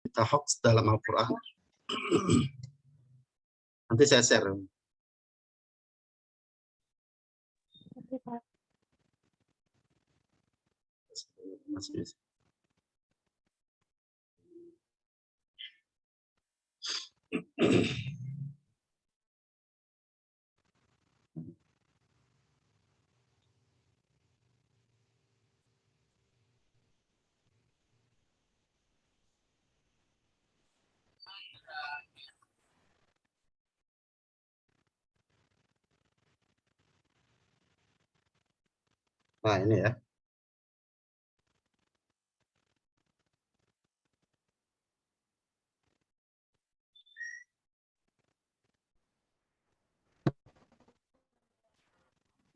berita hoax dalam Al-Quran. Nanti saya share. Nah, ini ya.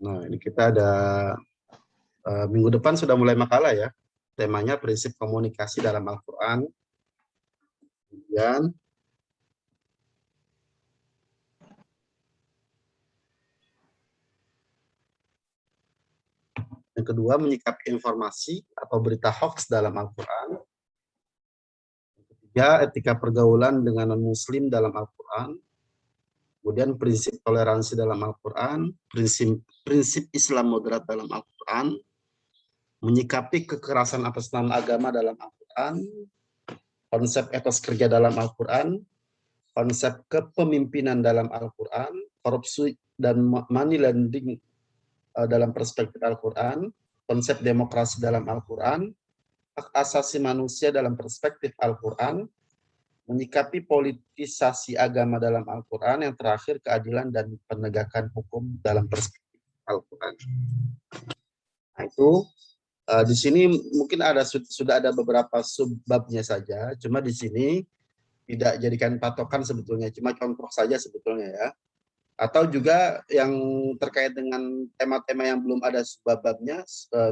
Nah, ini kita ada minggu depan sudah mulai makalah ya. Temanya prinsip komunikasi dalam Al-Quran. Kemudian yang kedua, menyikapi informasi atau berita hoax dalam Al-Quran. Yang ketiga, etika pergaulan dengan non-muslim dalam Al-Quran. Kemudian prinsip toleransi dalam Al-Quran, prinsip Islam moderat dalam Al-Quran, menyikapi kekerasan atas nama agama dalam Al-Quran, konsep etos kerja dalam Al-Quran, konsep kepemimpinan dalam Al-Quran, korupsi dan money laundering dalam perspektif Al-Quran, konsep demokrasi dalam Al-Quran, hak asasi manusia dalam perspektif Al-Quran, menyikapi politisasi agama dalam Al-Quran, yang terakhir keadilan dan penegakan hukum dalam perspektif Al-Quran. Nah, itu di sini mungkin sudah ada beberapa subbabnya saja, cuma di sini tidak jadikan patokan sebetulnya, cuma contoh saja sebetulnya ya. Atau juga yang terkait dengan tema-tema yang belum ada subbabnya,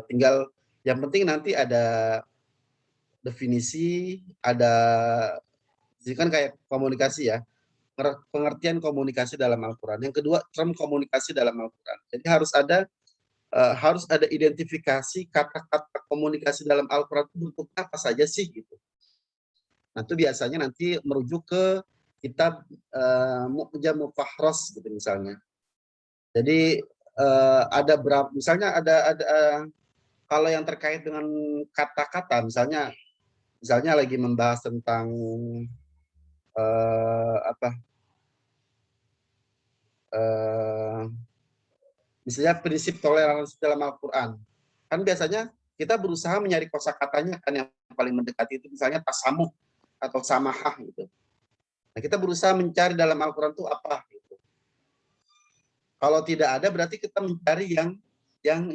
tinggal yang penting nanti ada definisi, ada jadi kan kayak komunikasi ya, pengertian komunikasi dalam Al-Quran. Yang kedua, term komunikasi dalam Al-Quran. Jadi harus ada identifikasi kata-kata komunikasi dalam Al-Quran itu bentuknya apa saja sih gitu. Nah, itu biasanya nanti merujuk ke kitab Mu'jam Fahros gitu misalnya. Jadi ada berapa, misalnya ada kalau yang terkait dengan kata-kata, misalnya lagi membahas tentang misalnya prinsip toleransi dalam Al-Quran. Kan biasanya kita berusaha mencari kosakatanya kan yang paling mendekati itu misalnya tasamuh atau samahah gitu. Nah, kita berusaha mencari dalam Al-Quran itu apa gitu. Kalau tidak ada berarti kita mencari yang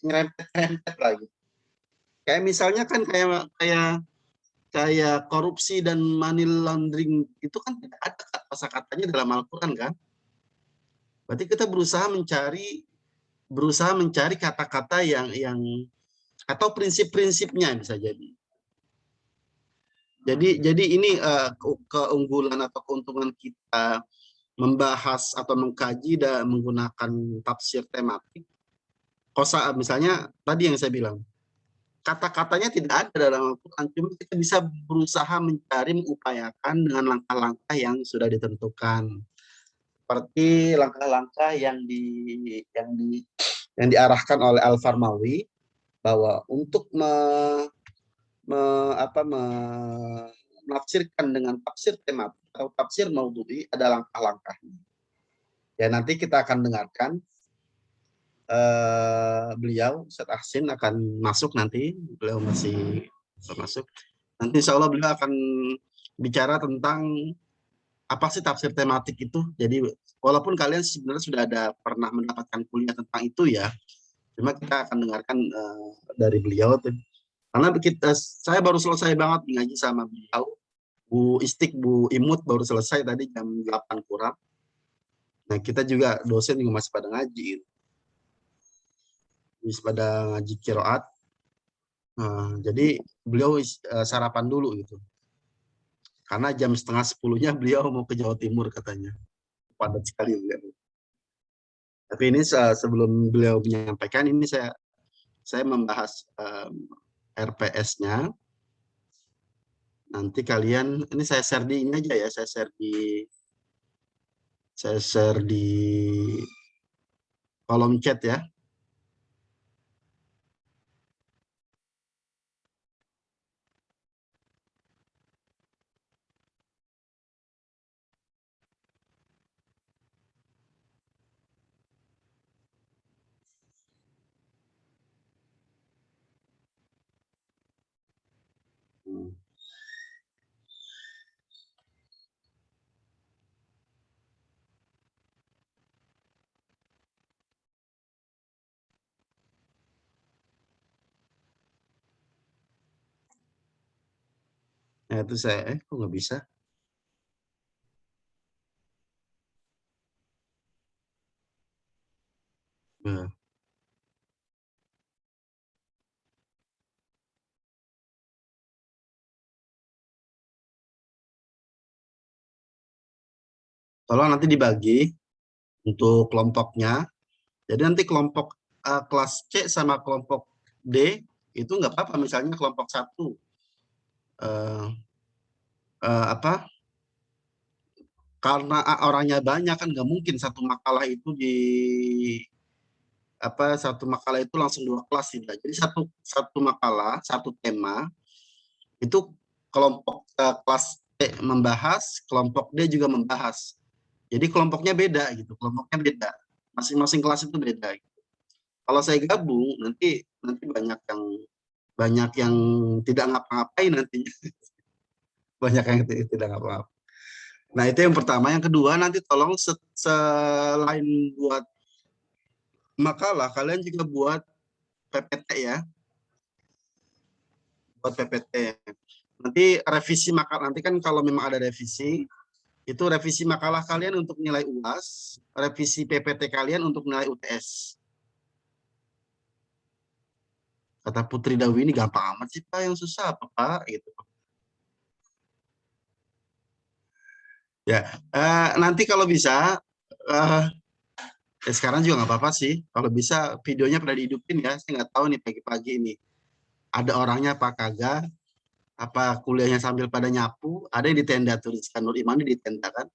nyerempet-nyerempet lagi. Kayak misalnya kan kayak korupsi dan money laundering itu kan tidak ada kosakatanya dalam Al-Quran kan. Berarti kita berusaha mencari kata-kata yang atau prinsip-prinsipnya bisa jadi. Jadi ini keunggulan atau keuntungan kita membahas atau mengkaji dan menggunakan tafsir tematik. Misalnya tadi yang saya bilang, kata-katanya tidak ada dalam Al-Quran, cuma kita bisa berusaha mencari, mengupayakan dengan langkah-langkah yang sudah ditentukan. Seperti langkah-langkah yang diarahkan oleh Al-Farmawi, bahwa untuk menafsirkan dengan tafsir tematik atau tafsir maudhu'i ada langkah-langkahnya. Ya, nanti kita akan dengarkan beliau, Ustaz Ahsin akan masuk nanti, beliau masih masuk. Nanti insya Allah beliau akan bicara tentang apa sih tafsir tematik itu. Jadi walaupun kalian sebenarnya sudah pernah mendapatkan kuliah tentang itu ya, cuma kita akan dengarkan dari beliau. Karena saya baru selesai banget ngaji sama beliau. Bu Istik, Bu Imut baru selesai tadi jam 8 kurang. Nah, kita juga dosen juga masih pada ngaji. Masih pada ngaji qiraat. Jadi beliau sarapan dulu gitu. Karena jam 9:30-nya beliau mau ke Jawa Timur katanya. Padat sekali beliau. Tapi ini sebelum beliau menyampaikan, ini saya membahas RPS-nya. Nanti kalian, ini saya share di ini aja ya, saya share di kolom chat ya. Hmm. Nah, itu saya, kok nggak bisa? Nah, tolong nanti dibagi untuk kelompoknya. Jadi nanti kelompok kelas C sama kelompok D itu nggak apa-apa. Misalnya kelompok satu eh, apa? Karena orangnya banyak kan nggak mungkin satu makalah itu satu makalah itu langsung 2 kelas tidak. Jadi satu makalah, satu tema itu kelompok kelas C membahas, kelompok D juga membahas. Jadi kelompoknya beda gitu, kelompoknya beda. Masing-masing kelas itu beda. Kalau saya gabung nanti nanti banyak yang tidak ngapa-ngapain nantinya. Banyak yang tidak ngapa-ngapain. Nah, itu yang pertama. Yang kedua, nanti tolong selain buat makalah, kalian juga buat PPT ya, buat PPT. Nanti revisi makalah, nanti kan kalau memang ada revisi, itu revisi makalah kalian untuk nilai UAS, revisi PPT kalian untuk nilai UTS. Kata Putri Dawi, ini gampang amat sih Pak, yang susah apa Pak? Gitu. Ya, nanti kalau bisa, eh, sekarang juga nggak apa-apa sih. Kalau bisa videonya pada dihidupin ya. Saya nggak tahu nih pagi-pagi ini ada orangnya apa kagak. Apa kuliahnya sambil pada nyapu? Ada yang di tenda tuliskan Nur Imani di tenda kan?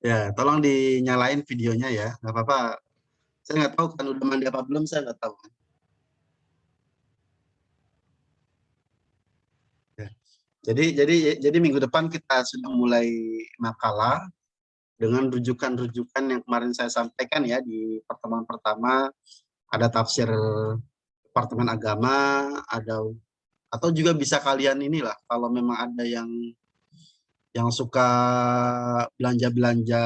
Ya, tolong dinyalain videonya ya. Nggak apa-apa. Saya nggak tahu kan udah mandi apa belum. Saya nggak tahu. Ya. Jadi minggu depan kita sudah mulai makalah dengan rujukan-rujukan yang kemarin saya sampaikan ya di pertemuan pertama. Ada tafsir Departemen Agama, ada atau juga bisa kalian inilah kalau memang ada yang suka belanja-belanja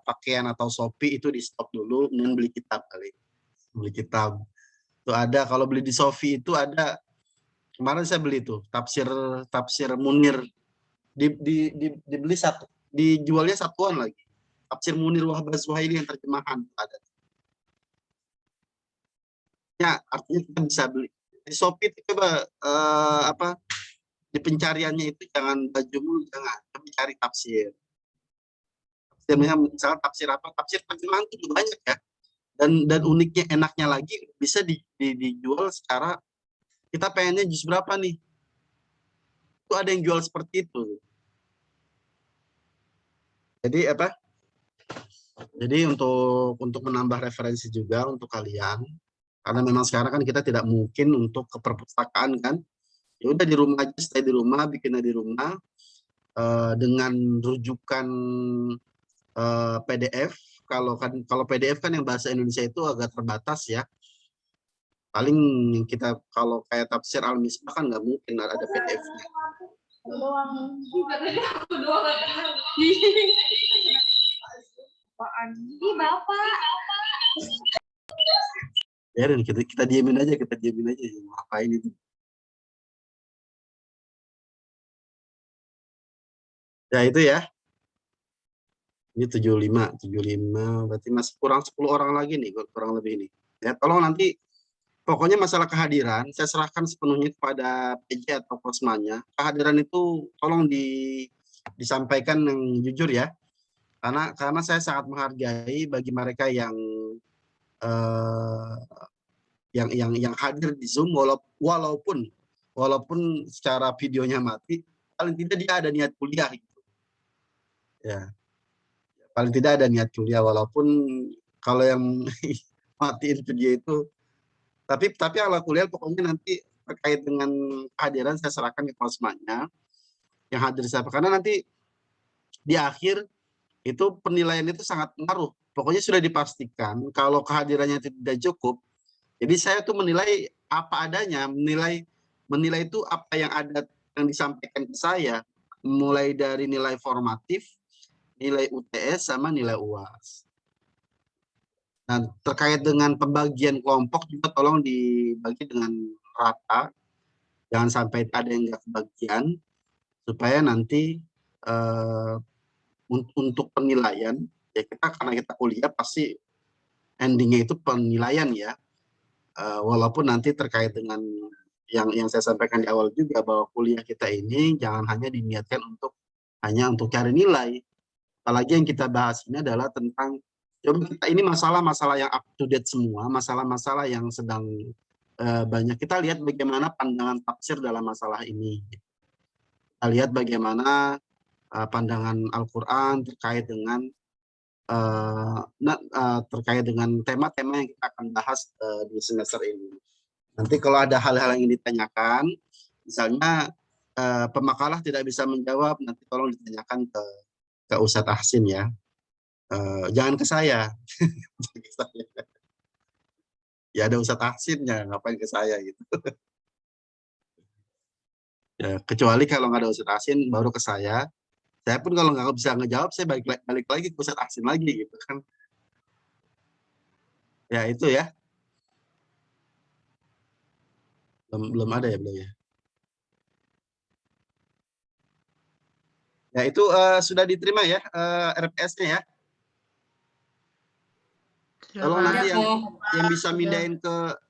pakaian atau Shopee itu di stop dulu kemudian beli kitab kali. Beli kitab. Itu ada kalau beli di Shopee itu ada kemarin saya beli tuh tafsir tafsir Munir dibeli satu dijualnya satuan lagi. Tafsir Munir Wahbah Zuhaili yang terjemahan ada. Ya, artinya kita bisa beli. Di Shopee itu coba di pencariannya itu jangan baju mulu, jangan. Tapi cari tafsir. Tafsirnya misalnya tafsir apa? Tafsir terjemahan itu banyak ya. Dan uniknya enaknya lagi bisa dijual secara kita pengennya jus berapa nih? Itu ada yang jual seperti itu. Jadi apa? Jadi untuk menambah referensi juga untuk kalian karena memang sekarang kan kita tidak mungkin untuk ke perpustakaan kan. Ya udah di rumah aja, stay di rumah, bikinnya di rumah dengan rujukan PDF. Kalau PDF kan yang bahasa Indonesia itu agak terbatas ya. Paling kita kalau kayak tafsir Al-Misbah kan nggak mungkin ada PDF-nya. Ya, dan kita diemin aja, ngapain itu. Ya itu ya. Ini 75 berarti masih kurang 10 orang lagi nih, kurang lebih ini. Ya, tolong nanti pokoknya masalah kehadiran saya serahkan sepenuhnya kepada PJ atau kosmanya. Kehadiran itu tolong disampaikan yang jujur ya. Karena saya sangat menghargai bagi mereka eh, yang hadir di Zoom, walaupun secara videonya mati, paling tidak dia ada niat kuliah gitu. Ya, paling tidak ada niat kuliah, walaupun kalau yang matiin video itu, tapi ala kuliah pokoknya nanti terkait dengan kehadiran saya serahkan ke kelasnya yang hadir siapa, karena nanti di akhir itu penilaian itu sangat ngaruh. Pokoknya sudah dipastikan kalau kehadirannya tidak cukup, jadi saya tuh menilai apa adanya, menilai itu apa yang ada yang disampaikan ke saya, mulai dari nilai formatif, nilai UTS sama nilai UAS. Nah, terkait dengan pembagian kelompok juga tolong dibagi dengan rata, jangan sampai ada yang nggak kebagian, supaya nanti eh, untuk penilaian, ya kita karena kita kuliah pasti endingnya itu penilaian ya. Walaupun nanti terkait dengan yang saya sampaikan di awal juga, bahwa kuliah kita ini jangan hanya diniatkan hanya untuk cari nilai. Apalagi yang kita bahas ini adalah tentang, coba kita ini masalah-masalah yang up to date semua, masalah-masalah yang sedang banyak. Kita lihat bagaimana pandangan tafsir dalam masalah ini. Kita lihat bagaimana pandangan Al-Quran terkait dengan tema-tema yang kita akan bahas di semester ini. Nanti kalau ada hal-hal yang ingin ditanyakan, misalnya pemakalah tidak bisa menjawab, nanti tolong ditanyakan ke Ustadz Ahsin ya. Jangan ke saya. Ya ada Ustadz Ahsinnya, ngapain ke saya gitu. Ya, kecuali kalau nggak ada Ustadz Ahsin, baru ke saya. Saya pun kalau nggak bisa ngejawab, saya balik lagi ke Ustadz Ahsin lagi gitu kan. Ya itu ya. Belum ada ya, belum ya. Ya itu sudah diterima ya RPS-nya ya. Tolong nanti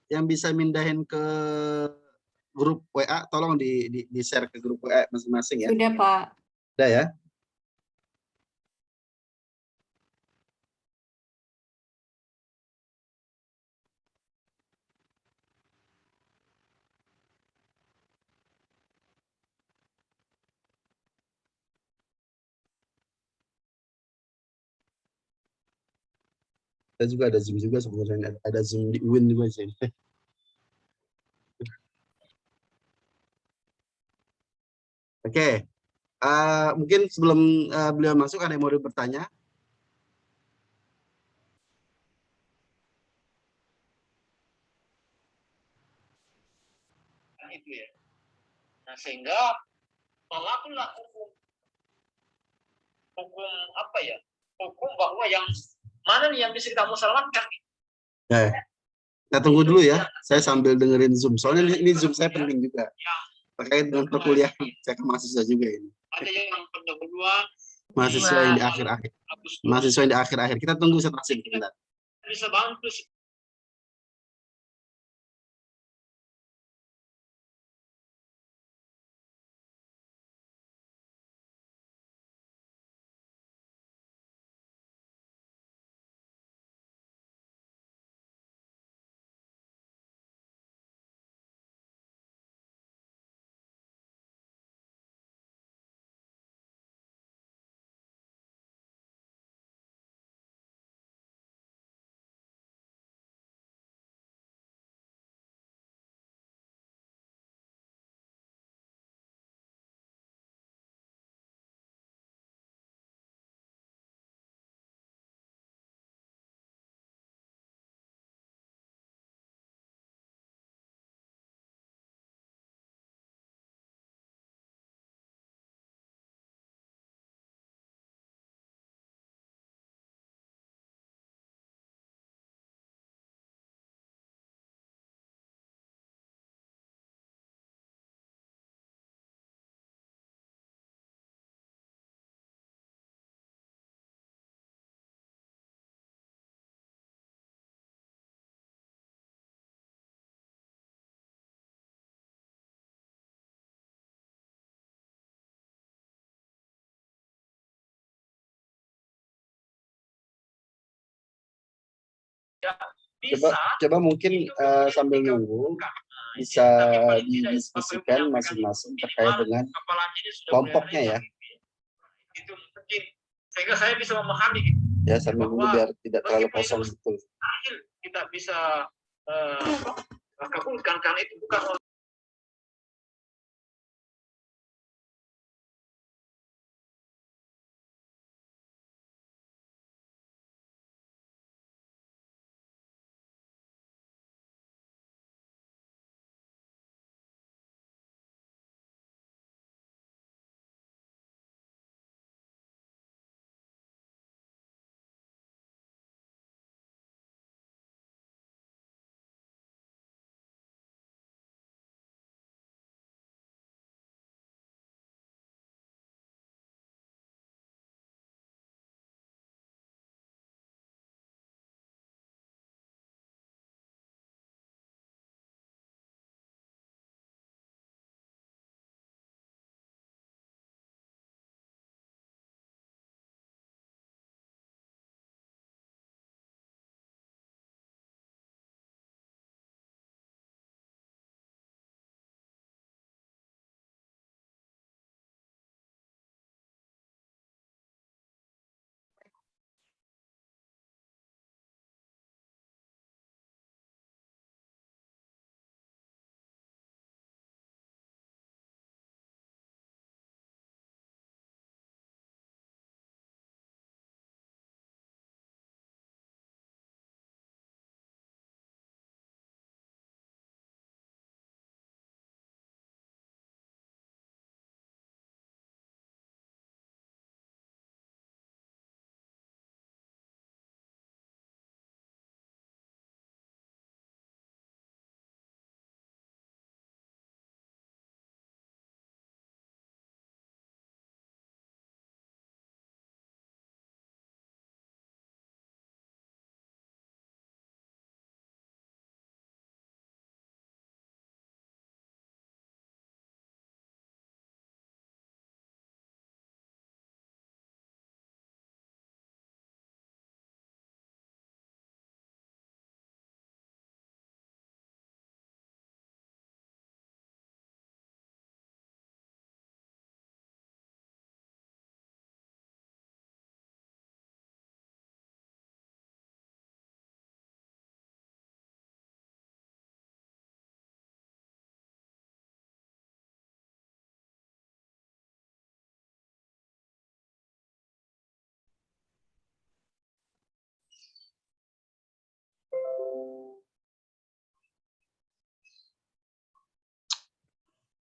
yang bisa mindahin ke grup WA, tolong di share ke grup WA masing-masing ya. Sudah, Pak. Sudah ya. Kita juga ada Zoom juga sebenarnya, ada Zoom di UIN juga sih. Oke, mungkin sebelum beliau masuk ada yang mau bertanya? Itu ya. Nah, sehingga berlakulah hukum apa ya? Hukum bahwa yang mana nih yang bisa kita musyawarahkan? Kita tunggu dulu ya. Saya sambil dengerin Zoom. Soalnya ini Zoom saya penting juga. Terkait dengan perkuliahan. Saya kan mahasiswa juga ini. Ada yang kedua. Mahasiswa yang di akhir-akhir. Mahasiswa yang di akhir-akhir. Kita tunggu setelah bisa bantu tidak bisa. Coba mungkin sambil nunggu bisa didiskusikan masing-masing terkait dengan kelompoknya ya. Itu mungkin sehingga saya bisa memahami Ya, sambil nunggu biar tidak terlalu kosong betul. Kita bisa kabulkan karena itu bukan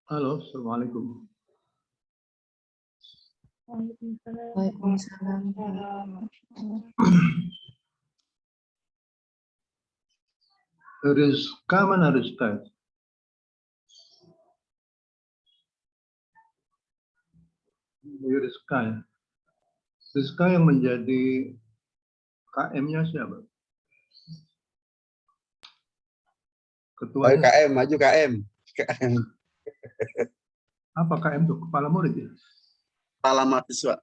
Halo, Assalamualaikum. Waalaikumsalam. Rizka mana Rizka? Rizka ya. Rizka yang menjadi KM-nya siapa? Ketuanya. KM, maju KM. Apa KM itu? Kepala murid ya? Kepala mahasiswa.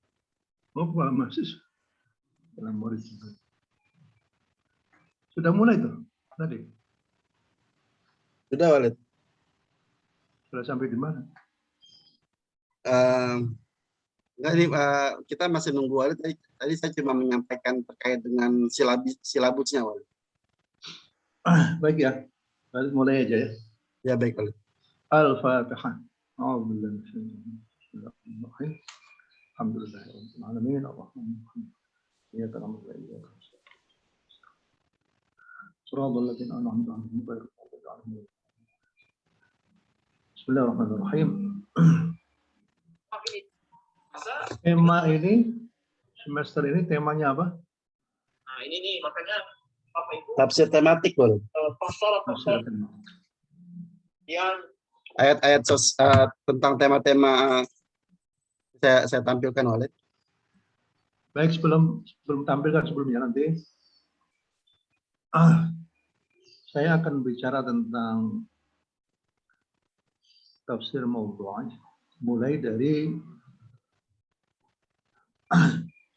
Oh, kepala mahasiswa. Kepala murid. Sudah mulai tuh tadi? Sudah, Walid. Sudah sampai di mana? Enggak, ini kita masih nunggu Walid. Tadi saya cuma menyampaikan terkait dengan silabusnya, Walid. Baik ya. Walid mulai aja ya. Ya, baik, Walid. Al-Fatihah. Bismillahirrahmanirrahim. Alhamdulillahirabbil alamin. Arrahmanirrahim. Iyyaka na'budu wa iyyaka nasta'in. Shiratal ladzina an'amta 'alaihim ghairil maghdubi 'alaihim. Bismillahirrahmanirrahim. Tema ini semester ini temanya apa? Nah, ini nih makanya Bapak Ibu Tafsir tematik, Walid. pasal yang Ayat-ayat tentang tema-tema saya tampilkan, Walid. Baik, sebelum tampilkan sebelumnya nanti saya akan bicara tentang tafsir maudhu' mulai dari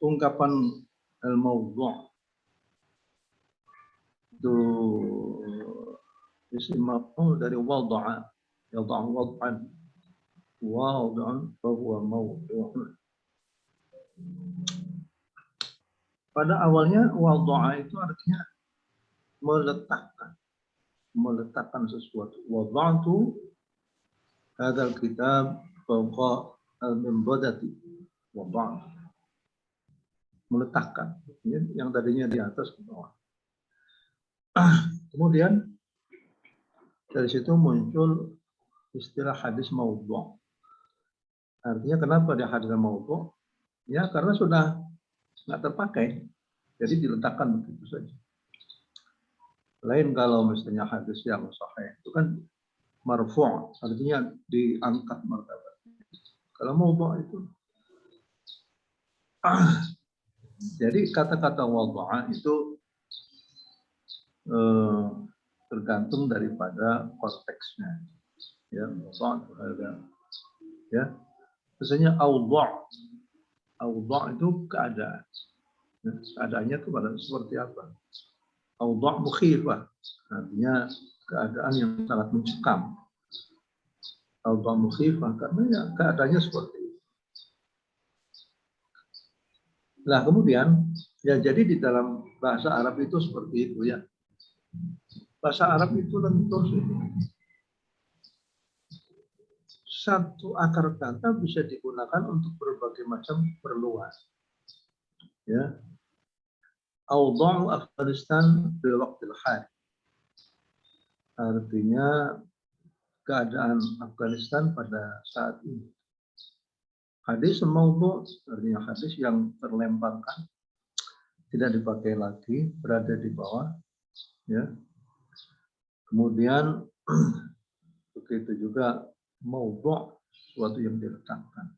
ungkapan al-maudhu' itu isim maf'ul dari wada'a, yada'u wad'an, wad'an fahuwa mawdu'un. Pada awalnya wada'a itu artinya meletakkan sesuatu. Wada'tu hadzal kitab fawqa al-minbadati. Wada'tu, meletakkan, yang tadinya di atas ke bawah. Kemudian dari situ muncul istilah hadis maudhu'. Artinya kenapa dia hadis maudhu'? Ya karena sudah nggak terpakai, jadi diletakkan begitu saja. Lain kalau misalnya hadis yang sahih itu kan marfu', artinya diangkat martabat. Kalau maudhu' itu jadi kata-kata wadha'a itu tergantung daripada konteksnya. Ya, ya. Misalnya awdha' itu keadaan. Ya, keadaannya itu seperti apa? Awdha' mukhifah, artinya keadaan yang sangat mencekam. Awdha' mukhifah karena ya keadaannya seperti itu. Nah, kemudian ya jadi di dalam bahasa Arab itu seperti itu ya. Bahasa Arab itu lentur sih. Satu akar kata bisa digunakan untuk berbagai macam keperluan. Ya. Awdha'u Afghanistan bil waqtil hal. Artinya keadaan Afghanistan pada saat ini. Hadis maudhu' artinya hadis yang terlemparkan, tidak dipakai lagi, berada di bawah. Ya. Kemudian begitu juga maudhu', sesuatu yang diletakkan.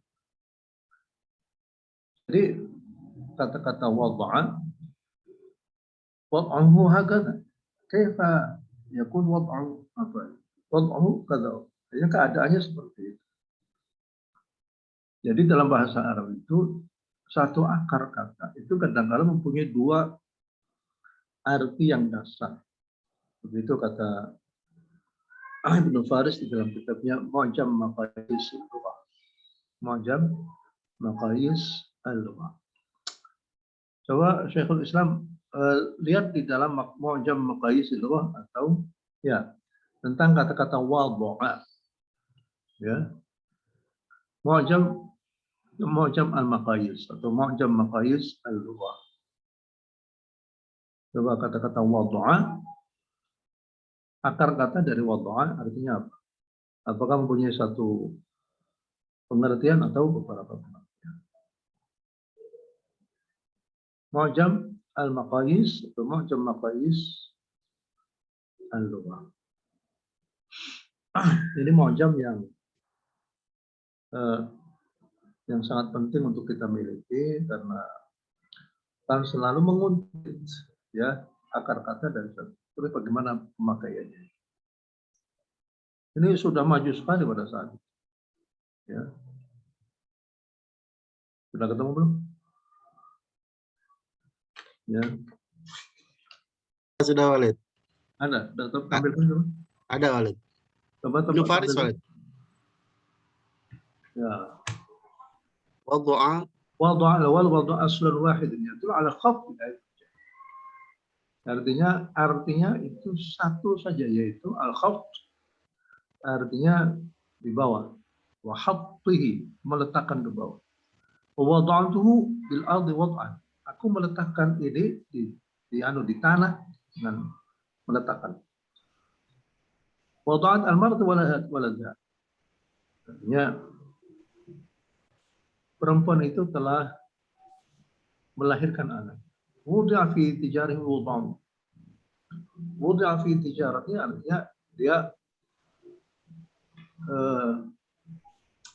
Jadi kata-kata wadha'a, wad'ahu hakadha, kaifa yakun wad'ahu apa? Wad'ahu kadza. Jadi keadaannya seperti itu. Jadi dalam bahasa Arab itu satu akar kata itu kadang-kadang mempunyai dua arti yang dasar. Begitu kata Ibnu Faris di dalam kitabnya Mu'jam Maqayis al-Lughah. Mu'jam Maqayis al-Lughah. Coba Syekhul Islam lihat di dalam Mu'jam Maqayis al-Lughah atau ya tentang kata-kata wadha'a. Ya. Mu'jam al-Maqayis atau Mu'jam Maqayis al-Lughah. Coba kata-kata wadha'a, akar kata dari wadha'a artinya apa? Apakah mempunyai satu pengertian atau beberapa pengertian? Mu'jam al-Maqayis atau Mu'jam Maqayis al-Lughah. Ini mu'jam yang sangat penting untuk kita miliki karena kan selalu menguntit ya akar kata dari satu. Terus bagaimana pemakaiannya? Ini sudah maju sekali pada saat itu. Ya. Sudah ketemu belum? Ya. Sudah Walid. Ada, ambil dulu. Ada Walid. Coba Ibnu Faris Walid. Ya. Wadha'a wadu aslan wahid, itu ala khafd. Artinya itu satu saja, yaitu al-khafd, artinya di bawah. Wa hattihi, meletakkan ke bawah. Wa wada'tuhu bil ardi wad'an. Aku meletakkan ini di tanah dengan meletakkan. Wada'at al-mar'atu waladha. Artinya perempuan itu telah melahirkan anak. Wudi'a fi tijarihi wud'an. Wudi'a fi tijaratnya artinya dia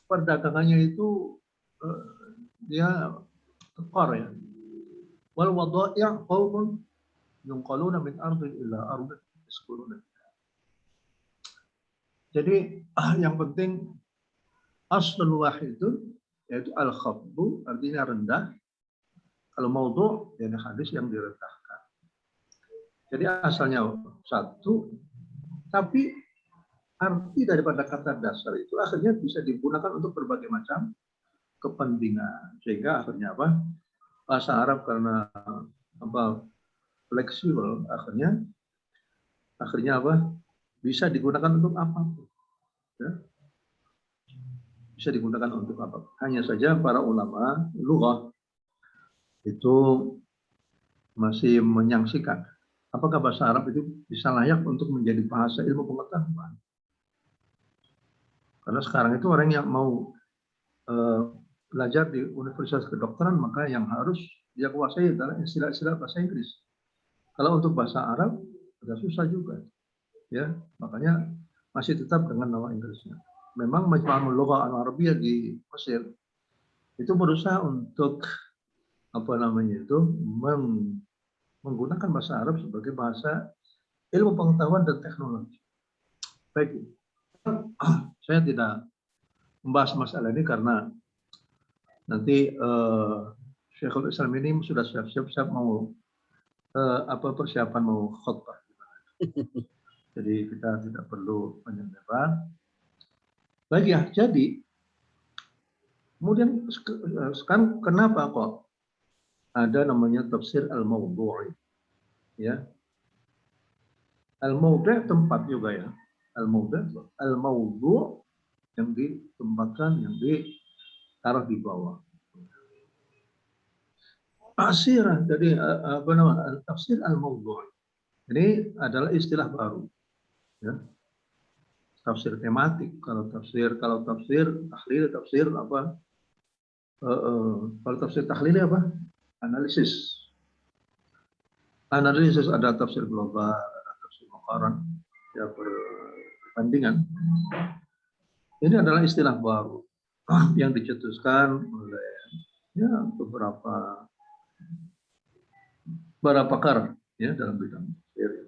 perdagangannya itu dia tekor ya. Wal wadai' qaumun yunqaluna min ardin ila ardin yaskuruna. Jadi yang penting aslul wahidun yaitu al-khafdu artinya rendah. Kalau maudhu' yani hadis yang direndahkan. Jadi asalnya satu, tapi arti daripada kata dasar itu akhirnya bisa digunakan untuk berbagai macam kepentingan. Sehingga akhirnya apa? Bahasa Arab karena apa? Fleksibel, akhirnya apa? Bisa digunakan untuk apapun. Ya. Bisa digunakan untuk apa? Hanya saja para ulama lughah itu masih menyaksikan apakah bahasa Arab itu bisa layak untuk menjadi bahasa ilmu pengetahuan. Karena sekarang itu orang yang mau belajar di universitas kedokteran, maka yang harus dia kuasai adalah istilah-istilah bahasa Inggris. Kalau untuk bahasa Arab agak susah juga, ya, makanya masih tetap dengan nama Inggrisnya. Memang Majma'ul Lughah Al-Arabiyyah di Mesir itu berusaha untuk apa namanya itu menggunakan bahasa Arab sebagai bahasa ilmu pengetahuan dan teknologi. Baik, saya tidak membahas masalah ini karena nanti Syekhul Islam ini sudah siap-siap mau persiapan mau khutbah. Jadi kita tidak perlu panjang lebar. Baik ya, jadi kemudian sekarang kenapa kok ada namanya tafsir al-mawdu'? Ya. Al-mawdu' tempat juga ya. Al-mawdu' yang ditempatkan, yang ditaruh di bawah. Tafsir dari apa namanya? Tafsir al-mawdu'. Ini adalah istilah baru. Ya. Tafsir tematik, kalau tafsir tahlil, tafsir apa? Kalau tafsir tahlil apa? Analisis ada tafsir global, ada tafsir muqaran, ya perbandingan. Ini adalah istilah baru yang dicetuskan oleh ya beberapa pakar ya dalam bidang tafsir.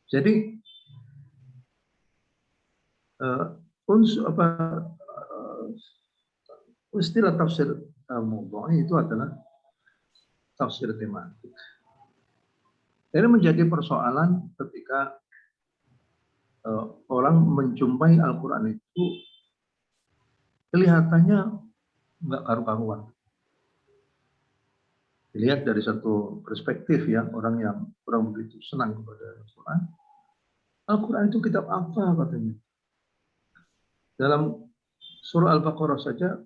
Jadi istilah tafsir al-mawdu' itu adalah tafsir tematik. Ini menjadi persoalan ketika orang menjumpai Al-Quran itu kelihatannya nggak karu-karuan. Dilihat dari satu perspektif ya, orang yang kurang begitu senang kepada Al-Quran. Al-Quran itu kitab apa katanya? Dalam surah Al-Baqarah saja,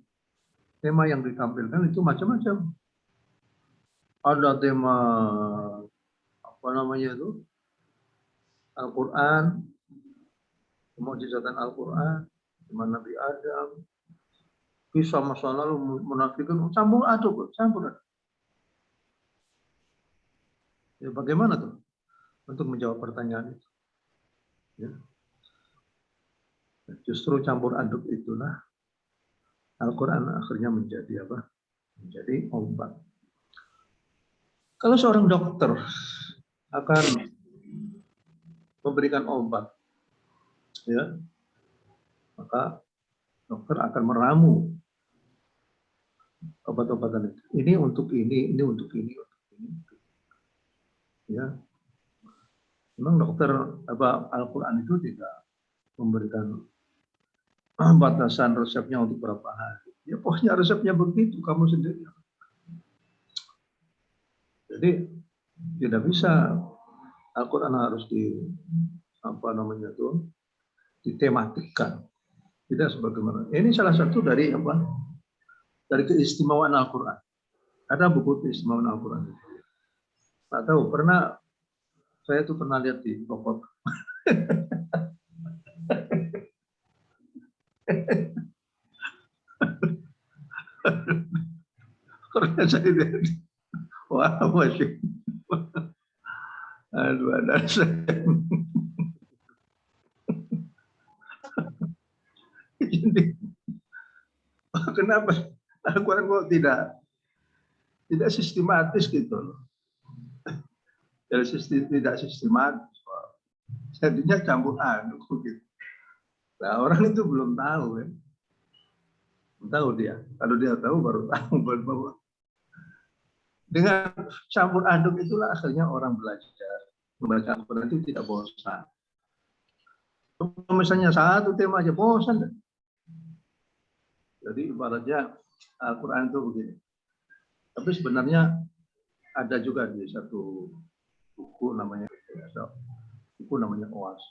tema yang ditampilkan itu macam-macam. Ada tema apa namanya itu? Al-Quran, kemujizatan Al-Quran, zaman Nabi Adam, kisah masa lalu munafikin, campur aduk. Ya, bagaimana tuh untuk menjawab pertanyaan itu? Ya. Justru campur aduk itulah Al-Quran akhirnya menjadi apa? Menjadi obat. Kalau seorang dokter akan memberikan obat, ya, maka dokter akan meramu obat-obatan itu. Ini untuk ini, ini untuk ini, untuk ini. Ya, memang dokter apa Al-Quran itu tidak memberikan batasan resepnya untuk berapa hari. Ya pokoknya resepnya begitu, kamu sendiri. Jadi tidak bisa Al-Quran harus ditematikkan. Tidak sebagaimana. Ini salah satu dari apa? Dari keistimewaan Al-Quran. Ada buku keistimewaan Al-Quran. Tak tahu, saya tuh pernah lihat di toko. Karena saya lihat, wah, masih. Aduh, ada saya. Jadi, kenapa Al-Quran kok tidak sistematis gitu loh. Tidak sistematis. Jadinya campur aduk gitu. Nah, orang itu belum tahu ya. Belum tahu dia. Kalau dia tahu baru tahu bahwa Dengan campur aduk itulah akhirnya orang belajar membaca Al-Quran itu tidak bosan. Kalau misalnya satu tema aja bosan. Jadi ibaratnya Al-Quran itu begini. Tapi sebenarnya ada juga di satu buku namanya OAS.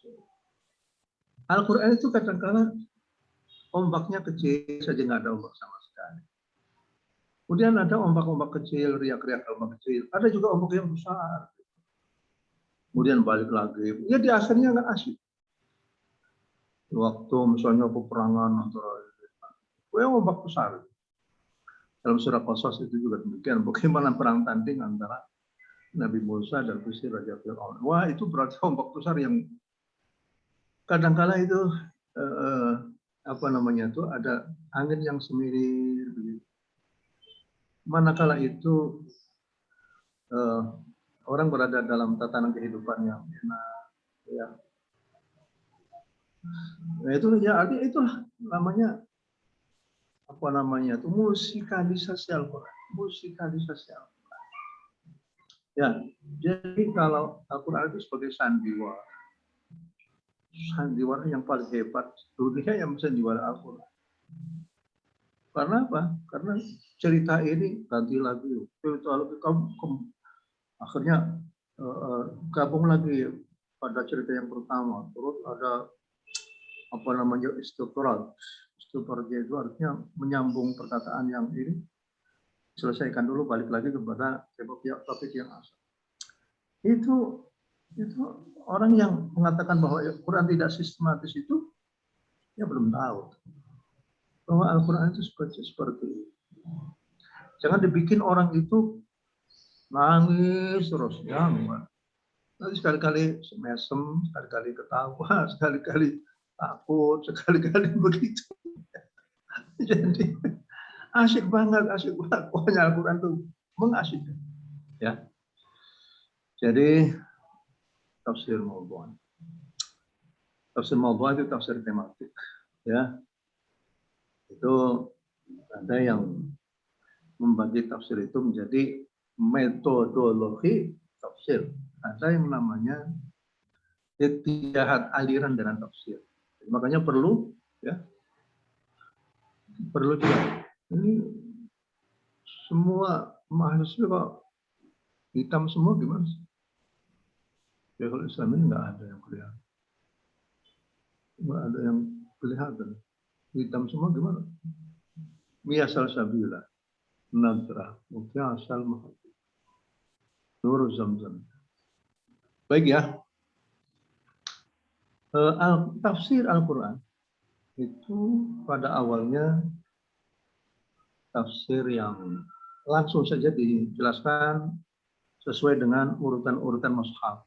Al-Quran itu kadang-kadang ombaknya kecil saja, nggak ada ombak sama sekali. Kemudian ada ombak-ombak kecil, riak-riak ombak kecil. Ada juga ombak yang besar. Kemudian balik lagi. Ya di akhirnya nggak asik. Waktu misalnya peperangan antara ombak besar. Dalam surah Qasas itu juga demikian. Bagaimana perang tanding antara Nabi Musa dan Raja Fir'aun. Wah, itu berarti ombak besar yang kadang-kala itu ada angin yang semilir begitu. Manakala itu orang berada dalam tatanan kehidupan yang enak, ya. Nah, itu ya artinya itulah namanya musikalisasi Al-Quran, musikalisasi Al-Quran. Ya, jadi kalau Al-Quran itu sebagai sandiwara yang paling hebat dunia yang sandiwara Al-Quran. Karena apa? Karena cerita ini ganti lagi, akhirnya gabung lagi pada cerita yang pertama, terus ada istiqrar itu artinya menyambung perkataan yang ini, selesaikan dulu, balik lagi kepada topik yang asal. Itu orang yang mengatakan bahwa Al-Quran tidak sistematis itu ya belum tahu bahwa Al-Quran itu seperti itu. Jangan dibikin orang itu nangis terus, ya. Nanti sekali-kali mesem, sekali-kali ketawa, sekali-kali takut, sekali-kali begitu. Jadi asik banget. Pokoknya Al-Quran itu mengasyikkan. Ya. Jadi tafsir maudhu'. Tafsir maudhu' itu tafsir tematik. Ya. Itu ada yang membagi tafsir itu menjadi metodologi tafsir. Ada yang namanya ijtihad, aliran dalam tafsir. Makanya perlu juga. Ini semua mahasiswa kok hitam semua gimana sih? Ya kalau Islam ini nggak ada yang kelihatan. Nggak ada yang kelihatan. Hitam semua gimana? Miyasal sabila. Nadrah. Mukiyasal mahati. Nur Zamzam. Baik ya. Tafsir Al-Quran itu pada awalnya tafsir yang langsung saja dijelaskan sesuai dengan urutan mushaf.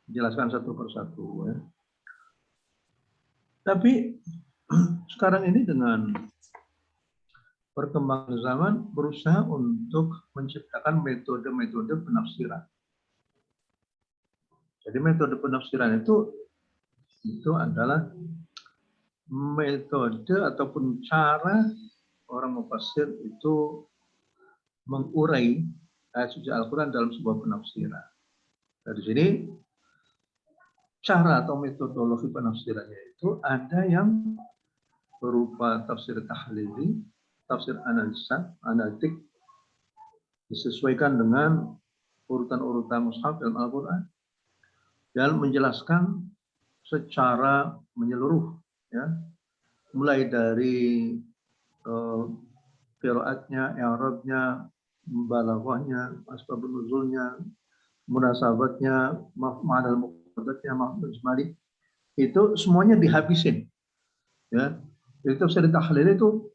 Dijelaskan satu persatu. Ya. Tapi sekarang ini dengan perkembangan zaman berusaha untuk menciptakan metode-metode penafsiran. Jadi metode penafsiran itu adalah metode ataupun cara orang mufassir itu mengurai ayat suci Al-Quran dalam sebuah penafsiran. Dari sini cara atau metodologi penafsirannya itu ada yang berupa tafsir tahlili, tafsir analitik, disesuaikan dengan urutan-urutan mushaf dalam Al-Quran dan menjelaskan secara menyeluruh, ya, mulai dari qiraatnya, i'rabnya, balaghahnya, asbabun nuzulnya, munasabatnya, ma'anal muqaddatnya, ma'anal ijmali, itu semuanya dihabisin. Ya. Jadi tafsir tahlil itu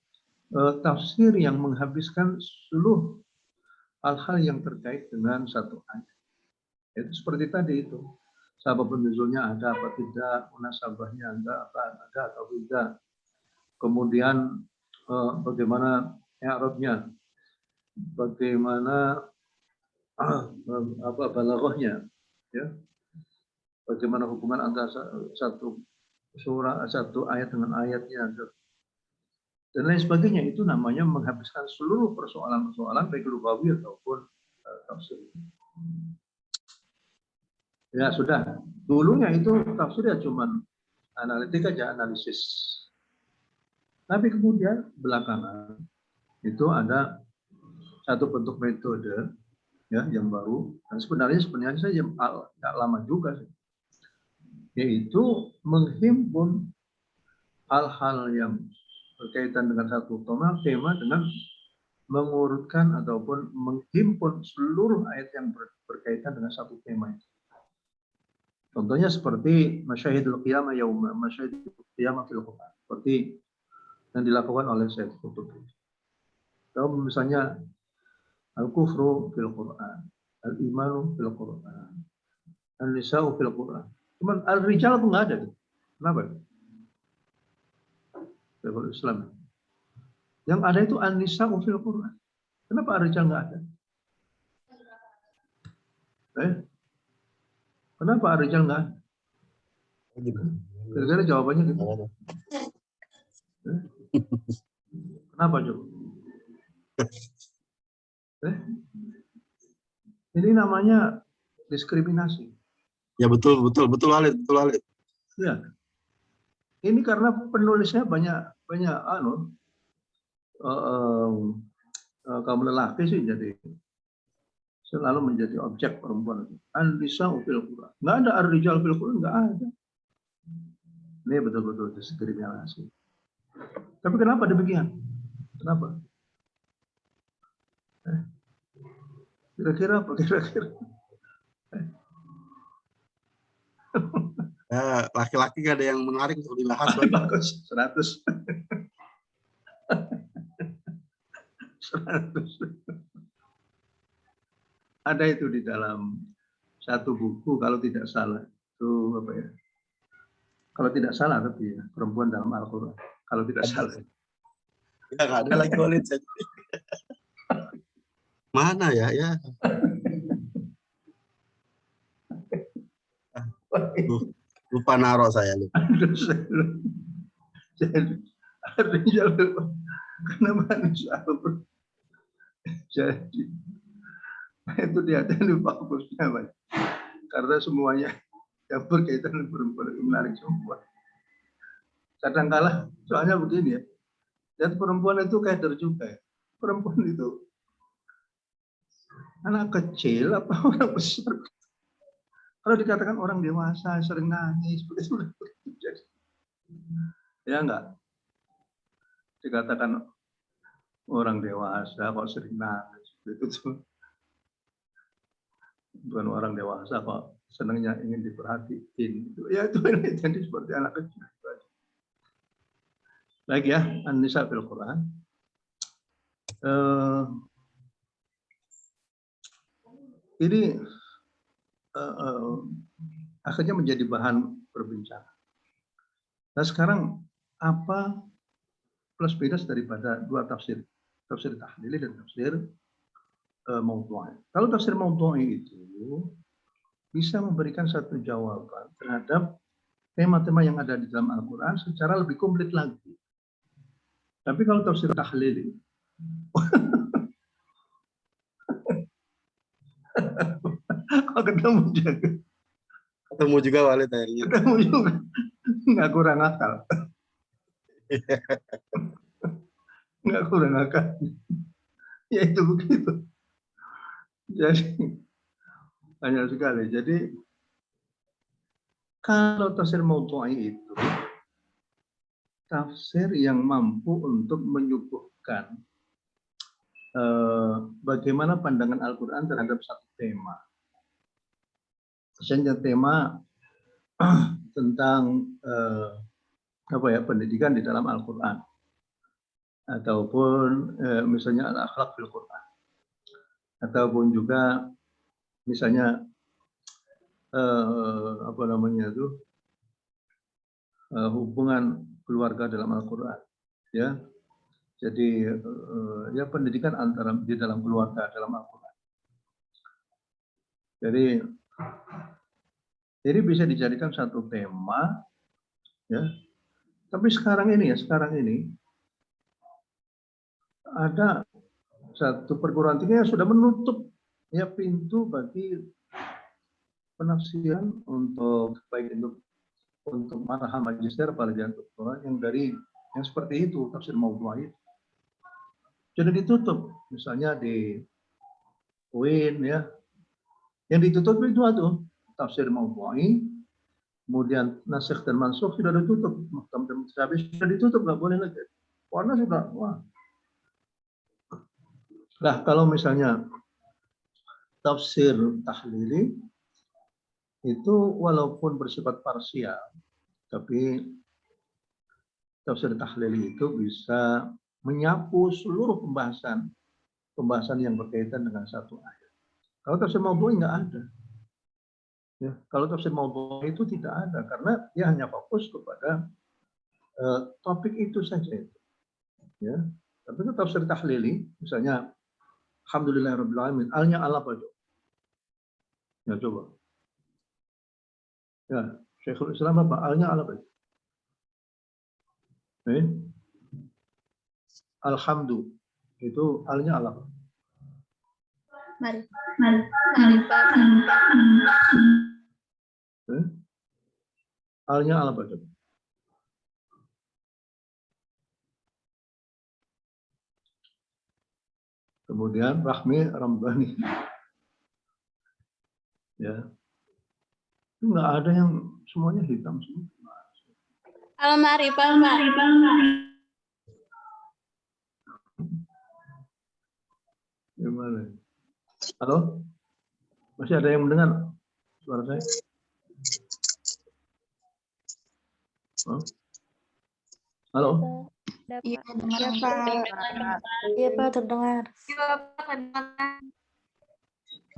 tafsir yang menghabiskan seluruh hal-hal yang terkait dengan satu ayat. Itu seperti tadi itu. Sababun nuzulnya ada apa tidak, munasabahnya ada atau tidak. Kemudian bagaimana i'rabnya, bagaimana balaghahnya, ya. Bagaimana hubungan antara satu surah, satu ayat dengan ayatnya, dan lain sebagainya. Itu namanya menghabiskan seluruh persoalan-persoalan baik lugawi ataupun tafsir. Ya sudah, dulunya itu tafsir ya cuman analitik aja, analisis. Tapi kemudian belakangan itu ada satu bentuk metode ya yang baru, dan sebenarnya saya nggak lama juga sih, yaitu menghimpun hal-hal yang berkaitan dengan satu tema dengan mengurutkan ataupun menghimpun seluruh ayat yang berkaitan dengan satu tema itu. Contohnya seperti masyahidul qiyamah yauma, masyahidul qiyamah fil Qur'an, seperti yang dilakukan oleh Syekh Qutb. Atau misalnya al-kufru fil Qur'an, al-imanu fil Qur'an, al-nisa'u fil Qur'an. Cuman al-rijal pun nggak ada. Kenapa? Syaikhul Islam. Yang ada itu an-nisa'u fil Qur'an. Kenapa al-rijal nggak ada? Kenapa al-rijal nggak ada? Kira-kira jawabannya gitu. Kenapa, Jo? Ini namanya diskriminasi. Ya betul Walid, Ya. Ini karena penulisnya banyak kaum lelaki sih, jadi selalu menjadi objek perempuan. An-nisa'u fil Qur'an. Nggak ada ar-rijal fil Qur'an, nggak ada. Ini betul-betul diskriminasi. Tapi kenapa demikian? Kenapa? Kira-kira apa? Kira-kira? Ya, laki-laki gak ada yang menarik untuk dibahas. Bagus, 100. 100. Ada itu di dalam satu buku kalau tidak salah. Itu apa ya? Kalau tidak salah tapi ya, perempuan dalam Al-Qur'an. Kalau tidak salah. Ya nggak ada lagi Walid. Mana ya? Lupa naro saya. Jadi artinya kenapa jadi itu dihadapi bagusnya, Pak. Karena semuanya yang berkaitan dengan perempuan itu menarik semua. Kadang-kala soalnya begini ya, dan perempuan itu kader juga ya. Perempuan itu anak kecil apa orang besar. Kalau dikatakan orang dewasa sering nangis, begitu jadi. Ya enggak? Dikatakan orang dewasa kok sering nangis, itu bukan orang dewasa kok senangnya ingin diperhatiin. Ya itu jadi seperti anak kecil. Lagi ya, An-Nisa fil Quran. Ini akhirnya menjadi bahan perbincangan. Nah sekarang apa plus minus daripada dua tafsir tahlili dan tafsir maudhu'i? Kalau tafsir maudhu'i itu bisa memberikan satu jawaban terhadap tema-tema yang ada di dalam Al-Quran secara lebih komplit lagi. Tapi kalau tafsir tahlili ketemu juga Walid akhirnya. Ketemu juga. Nggak kurang akal. Nggak kurang akal. Ya itu begitu. Jadi banyak sekali. Jadi kalau tafsir maudhu'i itu tafsir yang mampu untuk menyuguhkan bagaimana pandangan Al-Quran terhadap satu tema. Misalnya tema tentang pendidikan di dalam Al-Quran, ataupun misalnya al-akhlaq fil Quran, ataupun juga misalnya hubungan keluarga dalam Al-Quran, ya. Jadi ya pendidikan antara di dalam keluarga dalam Al-Quran. Jadi bisa dijadikan satu tema, ya. Tapi sekarang ini ada satu perguruan tinggi yang sudah menutup ya pintu bagi penafsiran untuk baik itu untuk marham magister apalagi doktoral yang dari yang seperti itu tafsir maudhu'i. Jadi ditutup misalnya di UIN ya. Yang ditutup itu tafsir maudhu'i, kemudian nasikh dan mansukh sudah ditutup, muhkam dan mutasyabi sudah ditutup, nggak boleh lagi. Warna sudah wah. Nah, kalau misalnya tafsir tahlili itu walaupun bersifat parsial, tapi tafsir tahlili itu bisa menyapu seluruh pembahasan yang berkaitan dengan satu ayat. Kalau tafsir maudhu'i nggak ada. Ya, kalau tafsir maudhu'i itu tidak ada karena dia hanya fokus kepada topik itu saja. Ya, tapi itu tafsir tahlili, misalnya Alhamdulillahirabbil alamin, alnya ala apa? Ya coba. Ya, Syekhul Islam apa? Alnya ala apa? Alhamdulillah itu alnya ala apa? Mari. Alnya ala apa? Kemudian Rahmi Rambani. Ya. Enggak ada yang semuanya hitam semua. Al-Ma'rifah. Gimana? Halo? Masih ada yang mendengar suara saya? Oh? Halo? Iya, Pak. Iya, Pak, terdengar.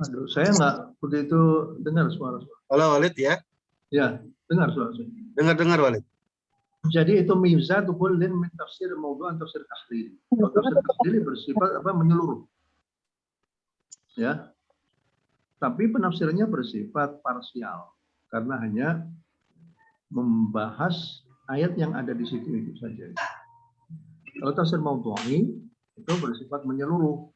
Aduh, saya nggak begitu dengar suara. Halo Walid ya. Ya, dengar suara saya. Dengar Walid. Jadi itu mizatu kullin min tafsir maudhu'an tafsir tahlili. Tafsir tahlili bersifat menyeluruh. Ya. Tapi penafsirannya bersifat parsial karena hanya membahas ayat yang ada di situ itu saja. Kalau tafsir maudhu'i itu bersifat menyeluruh.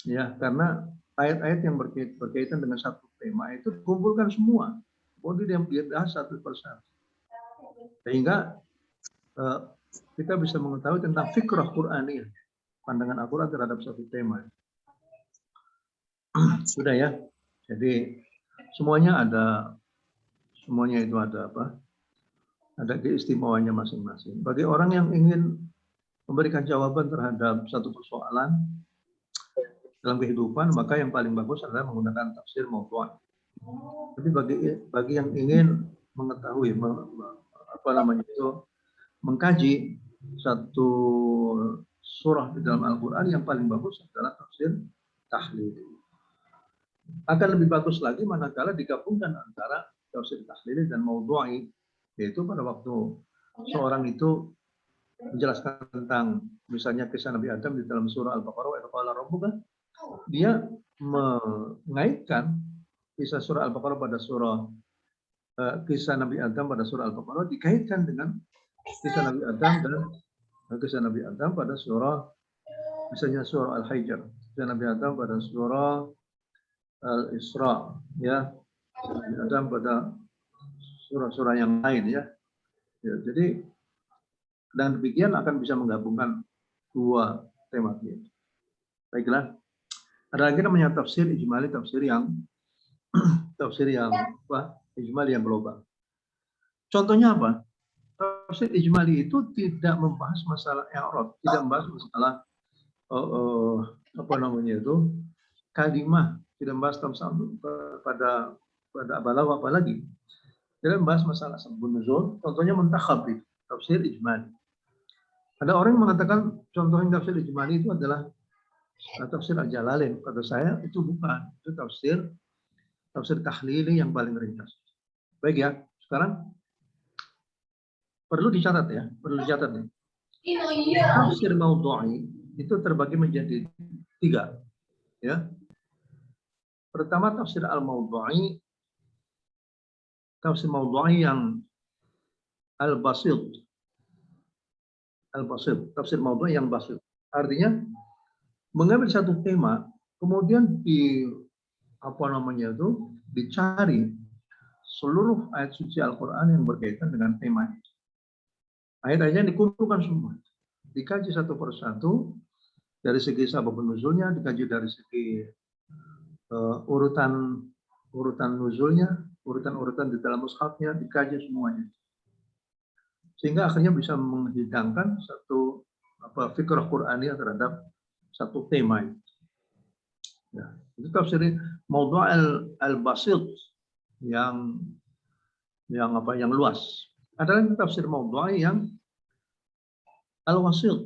Ya, karena ayat-ayat yang berkaitan dengan satu tema itu dikumpulkan semua. Kemudian dia bahas satu persatu. Sehingga kita bisa mengetahui tentang fikrah Qur'ani, pandangan Al-Quran terhadap satu tema. Sudah ya. Jadi semuanya itu ada apa? Ada keistimewaannya masing-masing. Bagi orang yang ingin memberikan jawaban terhadap satu persoalan dalam kehidupan, maka yang paling bagus adalah menggunakan tafsir maudhu'i. Tapi bagi yang ingin mengetahui mengkaji satu surah di dalam Al-Quran, yang paling bagus adalah tafsir tahlili. Akan lebih bagus lagi manakala digabungkan antara tafsir tahlili dan maudhu'i, yaitu pada waktu seorang itu menjelaskan tentang misalnya kisah Nabi Adam di dalam surah Al-Baqarah, dia mengaitkan kisah surah Al-Baqarah pada kisah Nabi Adam pada surah Al-Baqarah dikaitkan dengan kisah Nabi Adam dan kisah Nabi Adam pada surah misalnya surah Al-Hijr, kisah Nabi Adam pada surah Al-Isra, ya, Nabi Adam pada surah-surah yang lain, ya. Jadi dengan demikian akan bisa menggabungkan dua tema ini. Baiklah. Ada lagi namanya tafsir ijmali, tafsir yang ijmali yang global. Contohnya apa? Tafsir ijmali itu tidak membahas masalah i'rab, tidak membahas masalah kalimah, tidak membahas pada balaghah apalagi. Tidak membahas masalah sabun nuzul, contohnya muntakhab itu, tafsir ijmali. Ada orang yang mengatakan contohnya tafsir ijmali itu adalah tafsir Al-Jalalain. Kata saya itu bukan, itu tafsir tahlili yang paling ringkas. Baik ya, sekarang perlu dicatat ya, nih. Tafsir maudhu'i itu terbagi menjadi 3, ya. Pertama tafsir al-maudhu'i, tafsir maudhu'i yang al-basit, tafsir maudhu'i yang basit. Artinya mengambil satu tema Kemudian dicari seluruh ayat suci Al-Quran yang berkaitan dengan tema itu. Ayat-ayatnya dikumpulkan semua, dikaji satu persatu dari segi sabab nuzulnya, dikaji dari segi urutan nuzulnya, urutan di dalam mushafnya, dikaji semuanya, sehingga akhirnya bisa menghidangkan satu fikrah Qur'aniyah terhadap satu tema itu. Ya, itu tafsir maudhu' al-basit yang luas. Ada lagi tafsir maudhu' yang al-wasit.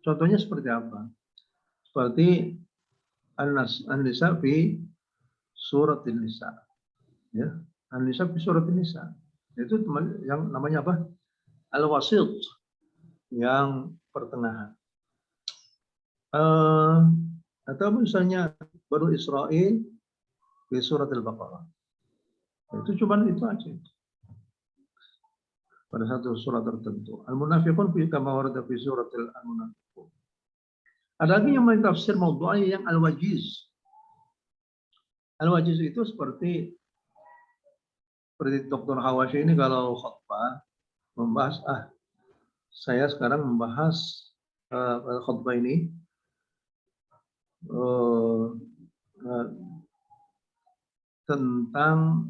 Contohnya seperti apa? Seperti An-Nisa fi surat An-Nisa. Ya, An-Nisa fi surat An-Nisa. Itu yang namanya apa? Al-wasit, yang pertengahan. Atau misalnya Banu Israil di surat Al-Baqarah. Itu cuma itu aja. Pada satu surat tertentu. Al-Munafiqun fi kama warada fi surat Al-Munafiqun. Ada lagi yang mentafsir maudhu' yang al-wajiz. Al-wajiz itu seperti Dr. Hawashi ini kalau khutbah membahas, saya sekarang membahas khutbah ini tentang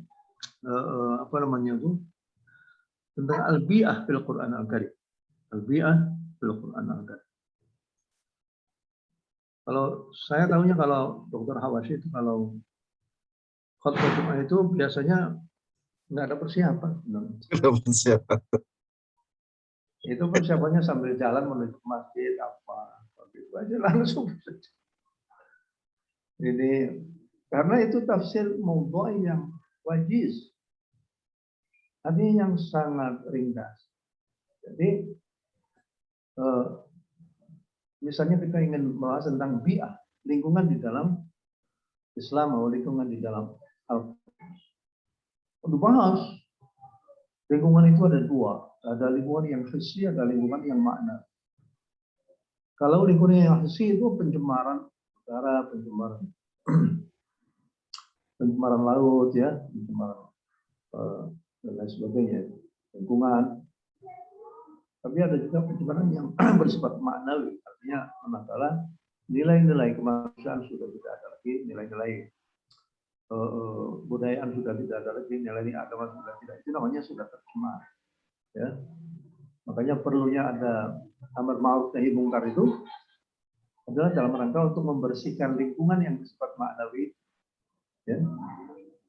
tentang al-bi'ah fil Qur'an al-Karim. Al-bi'ah fil Qur'an al-Karim. Kalau saya tahunya kalau Dr. Hawashi itu kalau khutbah Jumat itu biasanya nggak ada persiapan. Itu persiapannya sambil jalan menuju masjid apa, itu aja langsung. Ini karena itu tafsir maudhu' yang wajiz, artinya yang sangat ringkas. Jadi misalnya kita ingin membahas tentang bi'ah, lingkungan di dalam Islam atau lingkungan di dalam Al-Quran. Bahas lingkungan itu ada dua, ada lingkungan yang hissi, ada lingkungan yang makna. Kalau lingkungan yang hissi itu pencemaran udara, pencemaran laut, ya, pencemaran dan lain sebagainya, lingkungan. Tapi ada juga pencemaran yang bersifat maknawi, artinya manakala nilai-nilai kemanusiaan sudah tidak ada lagi, nilai-nilai budayaan sudah tidak ada lagi, nilai agama sudah tidak, itu namanya sudah tercemar. Ya. Makanya perlunya ada amar ma'ruf nahi mungkar itu adalah dalam rangka untuk membersihkan lingkungan yang bersifat maknawi. Ya.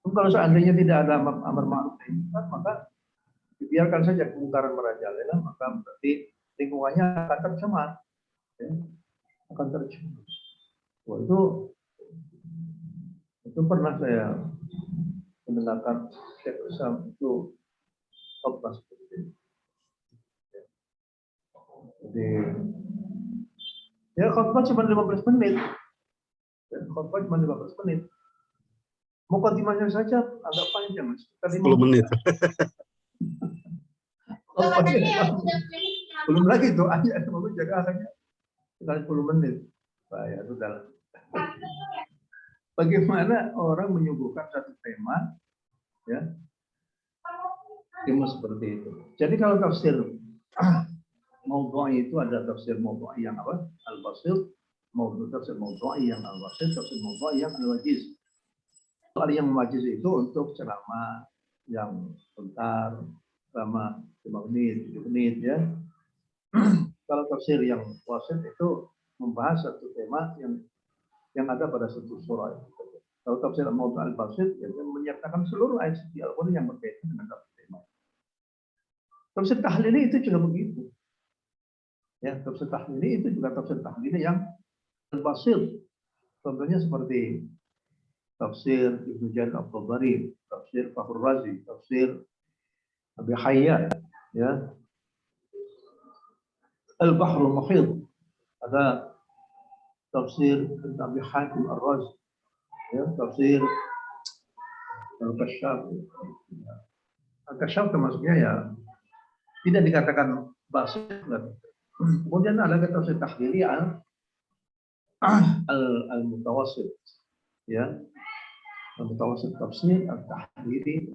Kalau seandainya tidak ada amar ma'ruf nahi mungkar, maka dibiarkan saja kemungkaran merajalela, maka berarti lingkungannya akan tercemar. Ya. Akan tercemar. Wah, itu pernah saya mendengarkan Syekh Islam itu khutbah seperti itu. Jadi ya khutbah cuma 15 menit. Khutbah cuma 15 menit. Mukadimahnya saja agak panjang, sekitar 10 menit. Belum lagi itu ayat jadi akhirnya sekitar 10 menit. Ya sudah. Bagaimana orang menyuguhkan satu tema, ya, tema seperti itu. Jadi kalau tafsir maudhu' itu ada tafsir maudhu' yang apa? Al-basit, tafsir maudhu' yang al-basit, tafsir maudhu' yang al-wajiz. Kalau yang wajiz itu untuk ceramah yang bentar, ceramah 5 menit, 7 menit, ya. Kalau tafsir yang wasit itu membahas satu tema yang ada pada satu surah. Kalau tafsir maudhu' al-basit, ya, menyertakan seluruh ayat suci Al-Quran yang berkaitan dengan satu tema. Tafsir tahlili itu juga begitu. Ya, tafsir tahlili itu juga tafsir tahlili yang al-basit. Contohnya seperti tafsir Ibnu Jarir At-Tabari, tafsir Fakhrur Razi, tafsir Abi Hayyan, ya. Al-Bahrul Muhit, ada tafsir Abi Hatim Ar-Razi, ya, tafsir Al-Kashaf. Al-Kashaf termasuknya ya tidak dikatakan basit. Kemudian ada tafsir tahlili al-mutawassit, ya, al-mutawassit tafsir, al-tahdiri,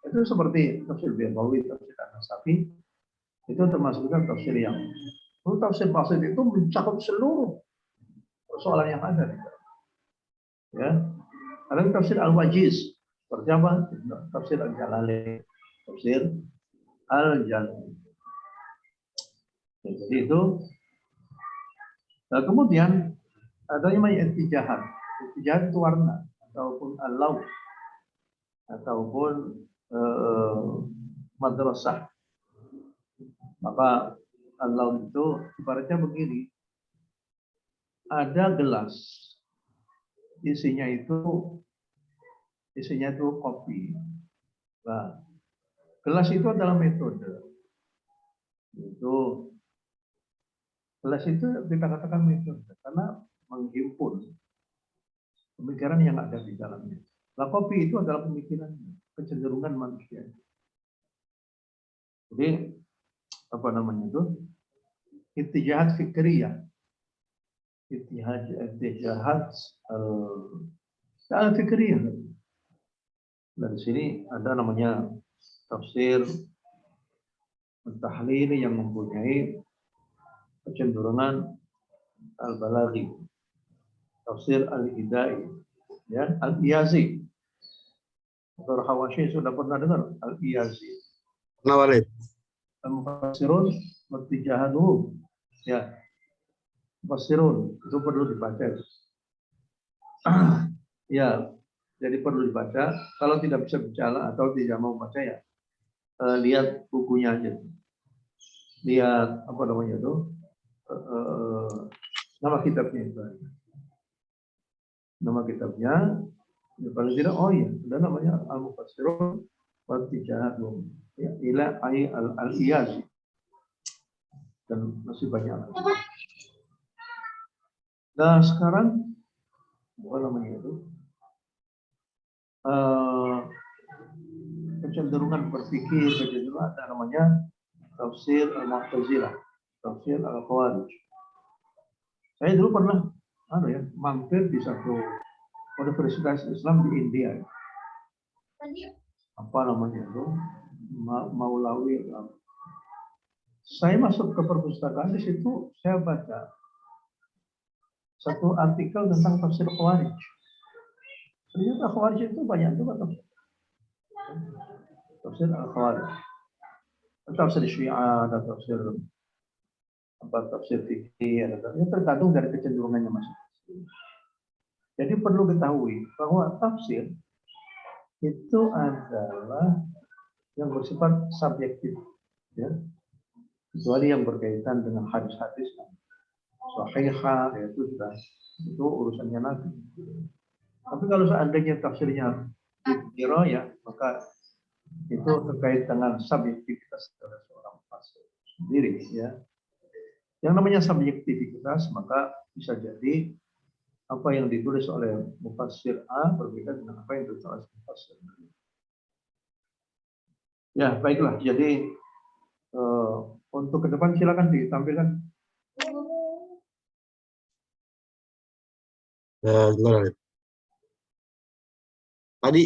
itu seperti tafsir Baydawi, tafsir An-Nasafi, itu termasuk tafsir yang tafsir basit itu mencakup seluruh persoalan yang ada, ya. Ada tafsir Al-Wajiz, seperti apa? Tafsir Al-Jalalain, tafsir Al-Jalalain. Jadi itu. Nah, kemudian ada yang namanya irtijahat. Irtijahat itu warna ataupun al-law ataupun madrasah. Maka al-law itu ibaratnya begini. Ada gelas. Isinya itu kopi. Nah, gelas itu adalah metode. Gelas itu kita katakan metode karena menghimpun pemikiran yang ada di dalamnya. Nah, kopi itu adalah pemikiran, kecenderungan manusia. Jadi apa namanya itu? Ittijahat fikriyah. Ittijahat al-fikriyah. Dari sini ada namanya tafsir tahlil yang mempunyai kecenderungan al-balaghi, tafsir al-hidai, ya, al-iyazi. Dr. Hawashi sudah pernah dengar al-iyazi. Nah, Walid. Al-mufassirun wattijahaduhum, ya, mufassirun itu perlu dibaca. Ya, jadi perlu dibaca. Kalau tidak bisa bicara atau tidak mau baca, ya lihat bukunya aja. Lihat apa namanya itu, nama kitabnya itu. Nama kitabnya, ya, paling tidak, oh iya, ada namanya Al-Mufassirun wattijahaduhum, ya, ila al-iyazi, dan masih banyak. Nah, sekarang apa namanya itu, kecenderungan berpikir, kecenderungan ada namanya tafsir al-Mu'tazilah, tafsir al-Khawarij. Saya dulu pernah mampir di satu universitas Islam di India. Apa namanya itu? Maulawi. Saya masuk ke perpustakaan, di situ saya baca satu artikel tentang tafsir Khawarij. Ternyata Khawarij itu banyak juga tafsir al-Khawarij. Tafsir Syiah, ada tafsir fikih, tergantung dari kecenderungannya masing-masing. Jadi perlu ketahui bahwa tafsir itu adalah yang bersifat subjektif, ya, kecuali yang berkaitan dengan hadis-hadis sahihah, itu urusannya Nabi. Tapi kalau seandainya tafsirnya dirayah, maka itu terkait dengan subjektivitas dari seorang tafsir sendiri, ya. Yang namanya subjektivitas, maka bisa jadi apa yang ditulis oleh mufassir A berbeda dengan apa yang ditulis oleh mufassir B. Ya, baiklah. Jadi untuk ke depan silakan ditampilkan.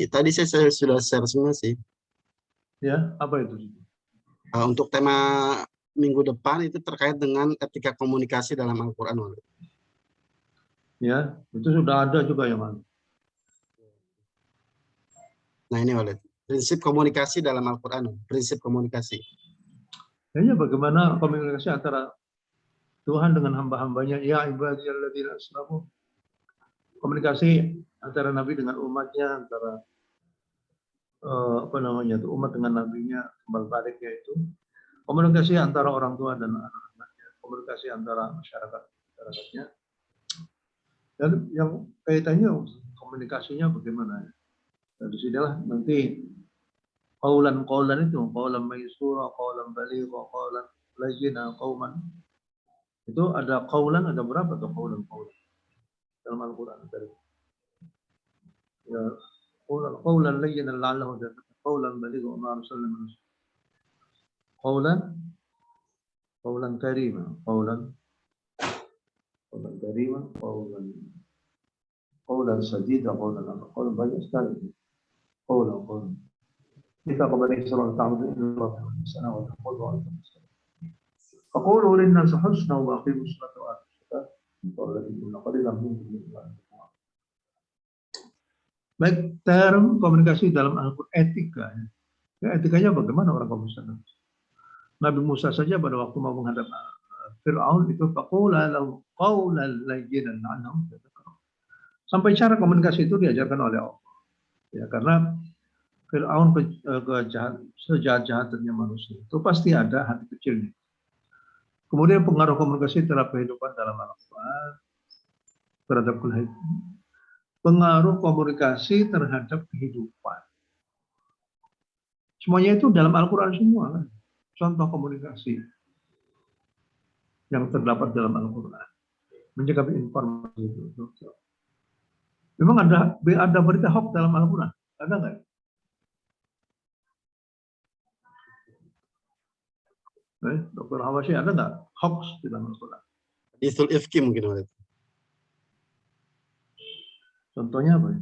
Tadi saya sudah share semua sih. Ya, apa itu? Untuk tema minggu depan itu terkait dengan etika komunikasi dalam Al-Quran. Ya, itu sudah ada juga ya, Mas. Nah, ini Walid, prinsip komunikasi dalam Al-Quran, prinsip komunikasi. Kayaknya bagaimana komunikasi antara Tuhan dengan hamba-hambanya, ya ibadiyalladzina asrafu. Komunikasi antara Nabi dengan umatnya, antara umat dengan nabinya, kembali baliknya itu. Komunikasi antara orang tua dan anak-anaknya, komunikasi antara masyarakatnya. Dan yang kaitannya komunikasinya bagaimana? Dan di sinilah nanti qaulan itu, qaulan maysura, qaulan baligha, qaulan layyina, qauman. Itu ada qaulan, ada berapa tuh qaulan dalam Al-Qur'an tadi? Ya, qaulan layyina la'allahu yataqabbalu, qaulan baligha wa ma arsalna min rasul. Qaulan karima, qaulan kariman, qaulan sadida, qaulan banyak sekali. Qaulan. Jika kepada Israel ta'budu illallah wa sana wa taqulu wa antum muslimun. Faqulu lin-nas husna wa aqimus salata wa atuz zakata wa qalilan qalilan minhum. Baik, term komunikasi dalam Al-Quran etika. Ya, etikanya bagaimana orang kaum muslimin? Nabi Musa saja pada waktu mau menghadap Fir'aun itu faqula lahu qawlan layyinan la'allahum yatadhakkarun. Sampai cara komunikasi itu diajarkan oleh Allah. Ya, karena Fir'aun sejahat-jahatnya manusia itu pasti ada hati kecilnya. Kemudian pengaruh komunikasi terhadap kehidupan dalam Al-Quran terhadap pengaruh komunikasi terhadap kehidupan. Semuanya itu dalam Al-Quran semua kan? Contoh komunikasi yang terdapat dalam Al-Quran. Menyikapi informasi itu. Memang ada berita hoax dalam Al-Quran? Ada nggak? Dr. Hawashi, ada nggak hoax di dalam Al-Quran? Haditsul ifki mungkin ada. Contohnya apa?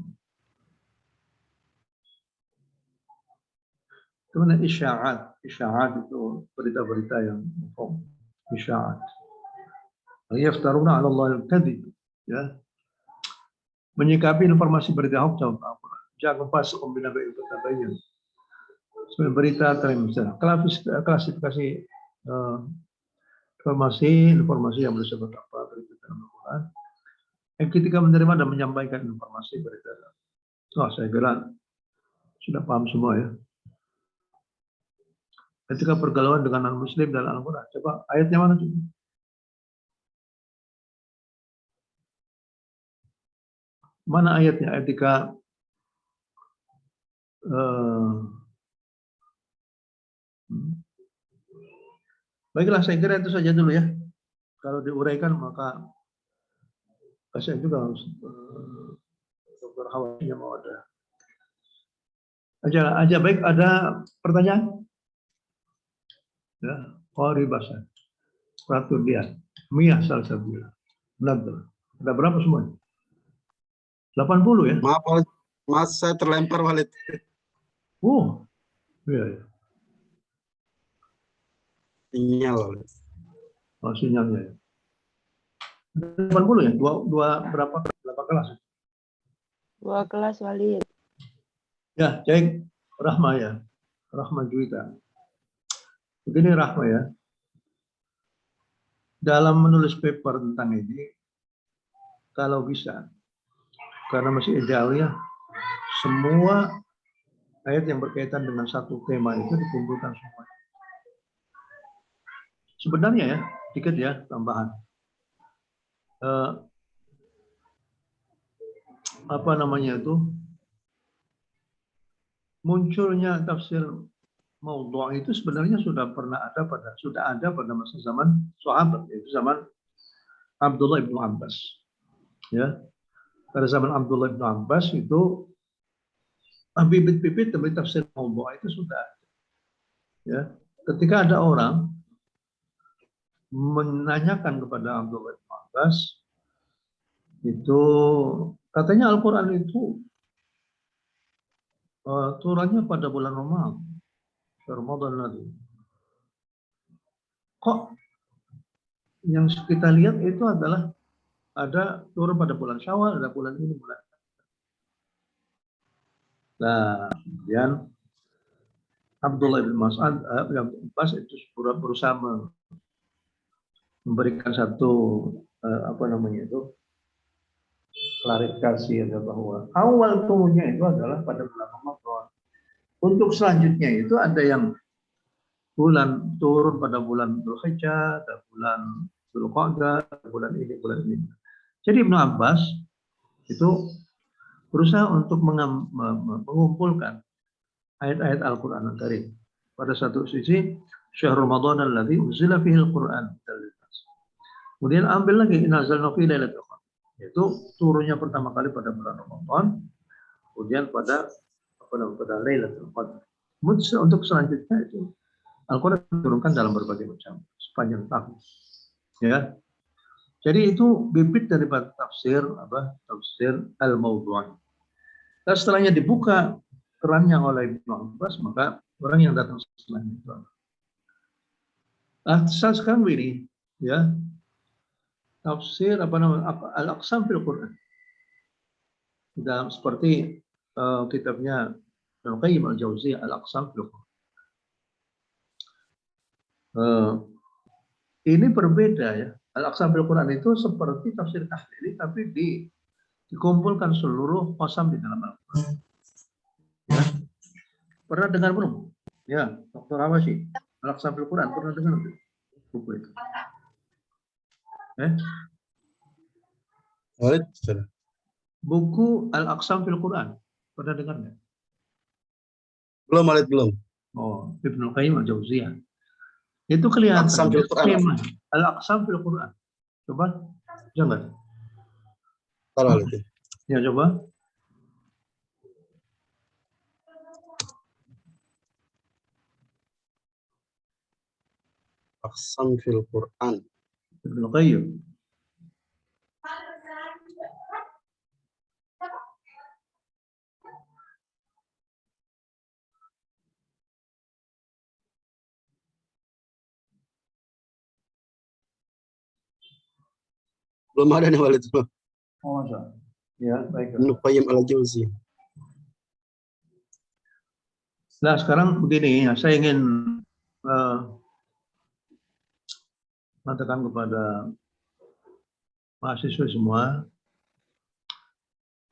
Itu isya'at. Isya'at itu berita-berita yang hoax. Isya'at. Yaftaruna 'ala Allah al-kadhib. Ya. Menyikapi informasi berita hoax dalam Al-Quran. Jangan pasuk membina baik bertabayun. Sebenarnya berita termisalnya klasifikasi informasi yang bersifat apa berita dalam Al-Quran. Yang ketika menerima dan menyampaikan informasi berita. Saya kira sudah paham semua ya. Ketika pergaulan dengan non-muslim dalam Al-Quran. Coba ayatnya mana tuh? Mana ayatnya? Etika baiklah, saya kira itu saja dulu ya. Kalau diuraikan maka kasihan juga Dr. Hawasnya mau ada. Aja baik, ada pertanyaan? Ya, Qari Basan, Ratu Dian, Mia Salsabila, Nadra. Ada berapa semua? 80 ya? Maaf, Walid. Mas, saya terlempar, Walid. Oh, iya. Sinyal, Walid. Oh, sinyalnya ya. 80 ya? Berapa kelas? 2 kelas, Walid. Ya, cek Rahma ya. Rahma Juwita. Begini Rahma ya. Dalam menulis paper tentang ini, kalau bisa, karena masih ideal ya, semua ayat yang berkaitan dengan satu tema itu dikumpulkan semua. Sebenarnya ya, dikit ya tambahan. Apa namanya itu? Munculnya tafsir maudhu' itu sebenarnya sudah ada pada masa zaman sahabat, yaitu zaman Abdullah bin Abbas. Ya. Pada zaman Abdullah bin Abbas itu bibit-bibit demi tafsir maudhu' itu sudah ada. Ya. Ketika ada orang menanyakan kepada Abdullah bin Abbas, itu katanya Al-Quran itu turunnya pada bulan Ramadan nanti. Kok yang kita lihat itu adalah ada turun pada bulan Syawal, ada bulan ini, bulan. Nah, kemudian Abdullah bin Abbas itu berusaha memberikan satu klarifikasi bahwa awal turunnya itu adalah pada bulan Ramadan. Untuk selanjutnya itu ada yang bulan turun pada bulan Dzulhijjah, ada bulan Dzulqa'dah, bulan ini. Jadi Ibnu Abbas itu berusaha untuk mengumpulkan ayat-ayat Al-Quran Al-Karim. Pada satu sisi, Syahrul Ramadan alladzi unzila fihi al-Quran. Kemudian ambil lagi nazalna fi lailatul qadar. Itu turunnya pertama kali pada bulan Ramadan, kemudian pada Lailatul Qadar. Untuk selanjutnya itu Al-Quran diturunkan dalam berbagai macam sepanjang tahun. Ya. Jadi itu bibit daripada tafsir tafsir al-mawdu'i. Dan setelahnya dibuka kerannya oleh Ibnu Abbas, maka orang yang datang setelahnya itu. Sekarang begini, ya, tafsir al-aqsam fil Quran. Dalam seperti kitabnya Ibnu Qayyim al-Jauziyah al-aqsam fil Quran. Ini berbeda ya. Al-aqsam fil Quran itu seperti tafsir tahlili tapi dikumpulkan seluruh qasam di dalam Al-Quran. Ya. Pernah dengar belum? Ya, Dr. Awasi. Al-aqsam fil Quran pernah dengar buku itu? Walid, sudah. Buku Al-Aqsam fil Quran. Pernah dengar nggak? Belum, Walid, belum. Oh, Ibnu Qayyim al-Jauziyah. Itu kelihatan Al-Aqsam fil Quran. tema Al-Aqsam fil Quran. Coba, jangan. Ntar, Walid. Ya, coba. Aqsam fil Quran. Ibnu Qayyim. Belum ada nih, Walid. Oh, masa? Ya, baik. Ibnu Qayyim al-Jauziyah. Nah, sekarang begini, ya, saya ingin mengatakan kepada mahasiswa semua,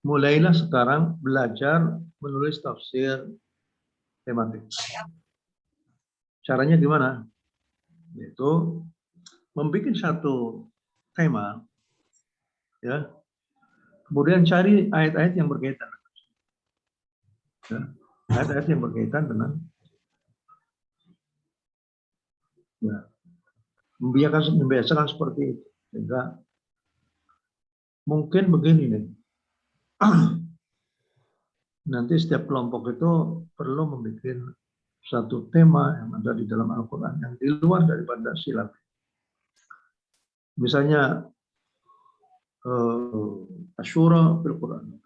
mulailah sekarang belajar menulis tafsir tematik. Caranya gimana? Yaitu membuat satu tema, ya. Kemudian cari ayat-ayat yang berkaitan, ya. Ayat-ayat yang berkaitan dengan, ya, membiasakan seperti itu, sehingga mungkin begini nih. Nanti setiap kelompok itu perlu membuat satu tema yang ada di dalam Al-Quran yang di luar daripada silab. Misalnya Asyura fil Quran.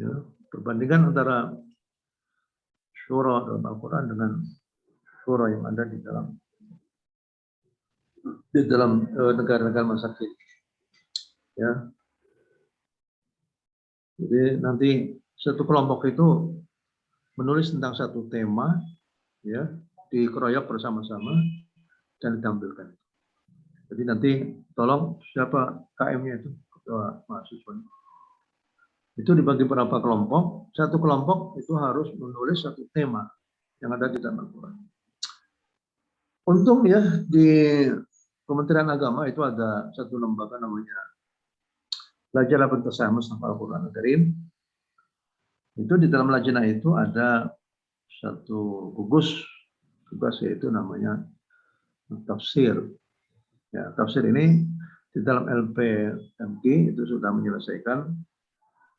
Ya, perbandingan antara syura dalam Al-Quran dengan syura yang ada di dalam negara-negara masa kini. Ya. Jadi nanti satu kelompok itu menulis tentang satu tema, ya, dikeroyok bersama-sama dan ditampilkan. Jadi nanti tolong siapa KM-nya itu, ketua mahasiswa. Itu dibagi beberapa kelompok. Satu kelompok itu harus menulis satu tema yang ada di dalam Al-Quran. Untung ya di Kementerian Agama itu ada satu lembaga namanya Lajnah Pentasahih Mushaf Al-Quran Al-Karim. Itu di dalam lajnah itu ada satu gugus tugas yaitu namanya tafsir. Ya, tafsir ini di dalam LPMG itu sudah menyelesaikan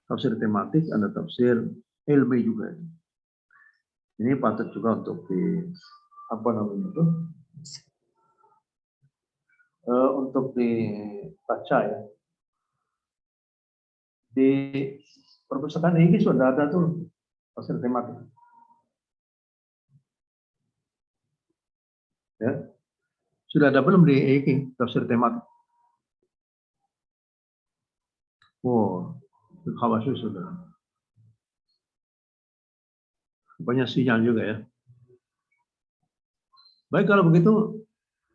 tafsir tematik, ada tafsir ilmi juga. Ini patut juga untuk untuk dibaca ya. Di perpustakaan ini sudah ada tuh tafsir tematik. Ya. Sudah ada belum di EIKI tafsir tematik? Oh, khawatir sudah. Banyak sinyal juga ya. Baik, kalau begitu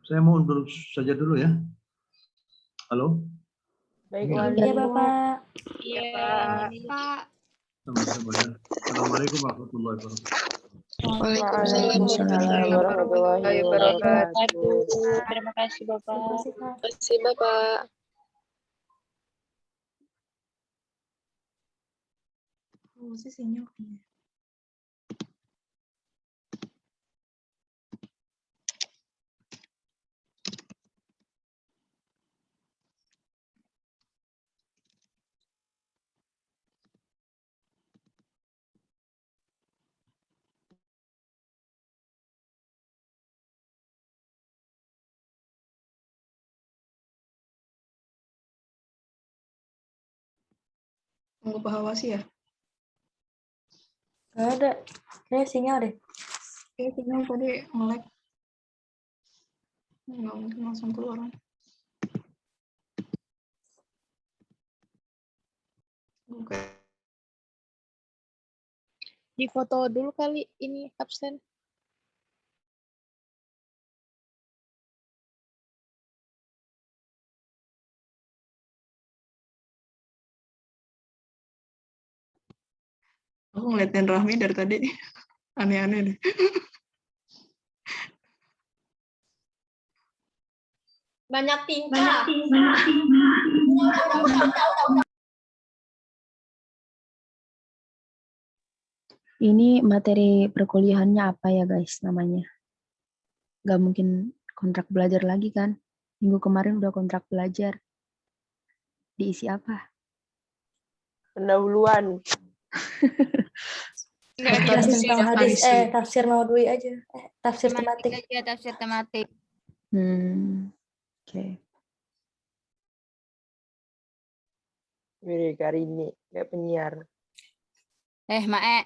saya mau undur saja dulu ya. Halo? Baik, Iya, Bapak. Iya, Pak. Sama-sama ya. Assalamualaikum warahmatullahi wabarakatuh. Waalaikumsalam warahmatullahi wabarakatuh. Terima kasih, Bapak. Terima kasih, Kak. Terima kasih, Bapak. Oh, sih sinyal. Tunggu bahwa sih ya. Nggak ada. Kayaknya sinyal deh. Kayaknya sinyal tadi nge-lag. Nggak mungkin langsung keluar. Oke. Di foto dulu kali ini absen. Aku ngeliatin Rahmi dari tadi. Aneh-aneh deh. Banyak tingkah. Ini materi perkuliahannya apa ya guys namanya? Gak mungkin kontrak belajar lagi kan? Minggu kemarin udah kontrak belajar. Diisi apa? Pendahuluan. Enggak Bahas diisi. tentang hadis, tafsir maudhui aja. Tafsir tematik. aja, tafsir tematik. Oke. Mirip Karini, kayak penyiar. Mae.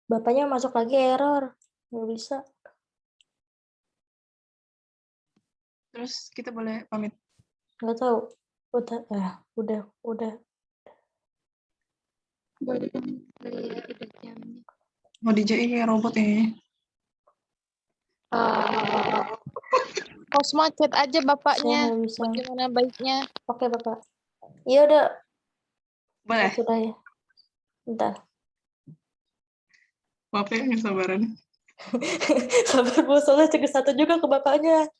Bapaknya masuk lagi error. Nggak bisa. Terus kita boleh pamit. Nggak tahu. Udah. Boleh udah jamnya. Mau DJ kayak robot ini. Kosma chat aja bapaknya. Saya nggak bisa. Bagaimana baiknya? Oke, Bapak. Iya udah. Boleh. Sudah ya. Bentar. Maaf ya, nggak sabaran. Sabar Bu, soalnya cek satu juga ke bapaknya.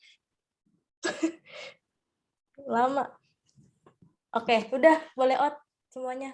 Lama. Oke, udah boleh out semuanya.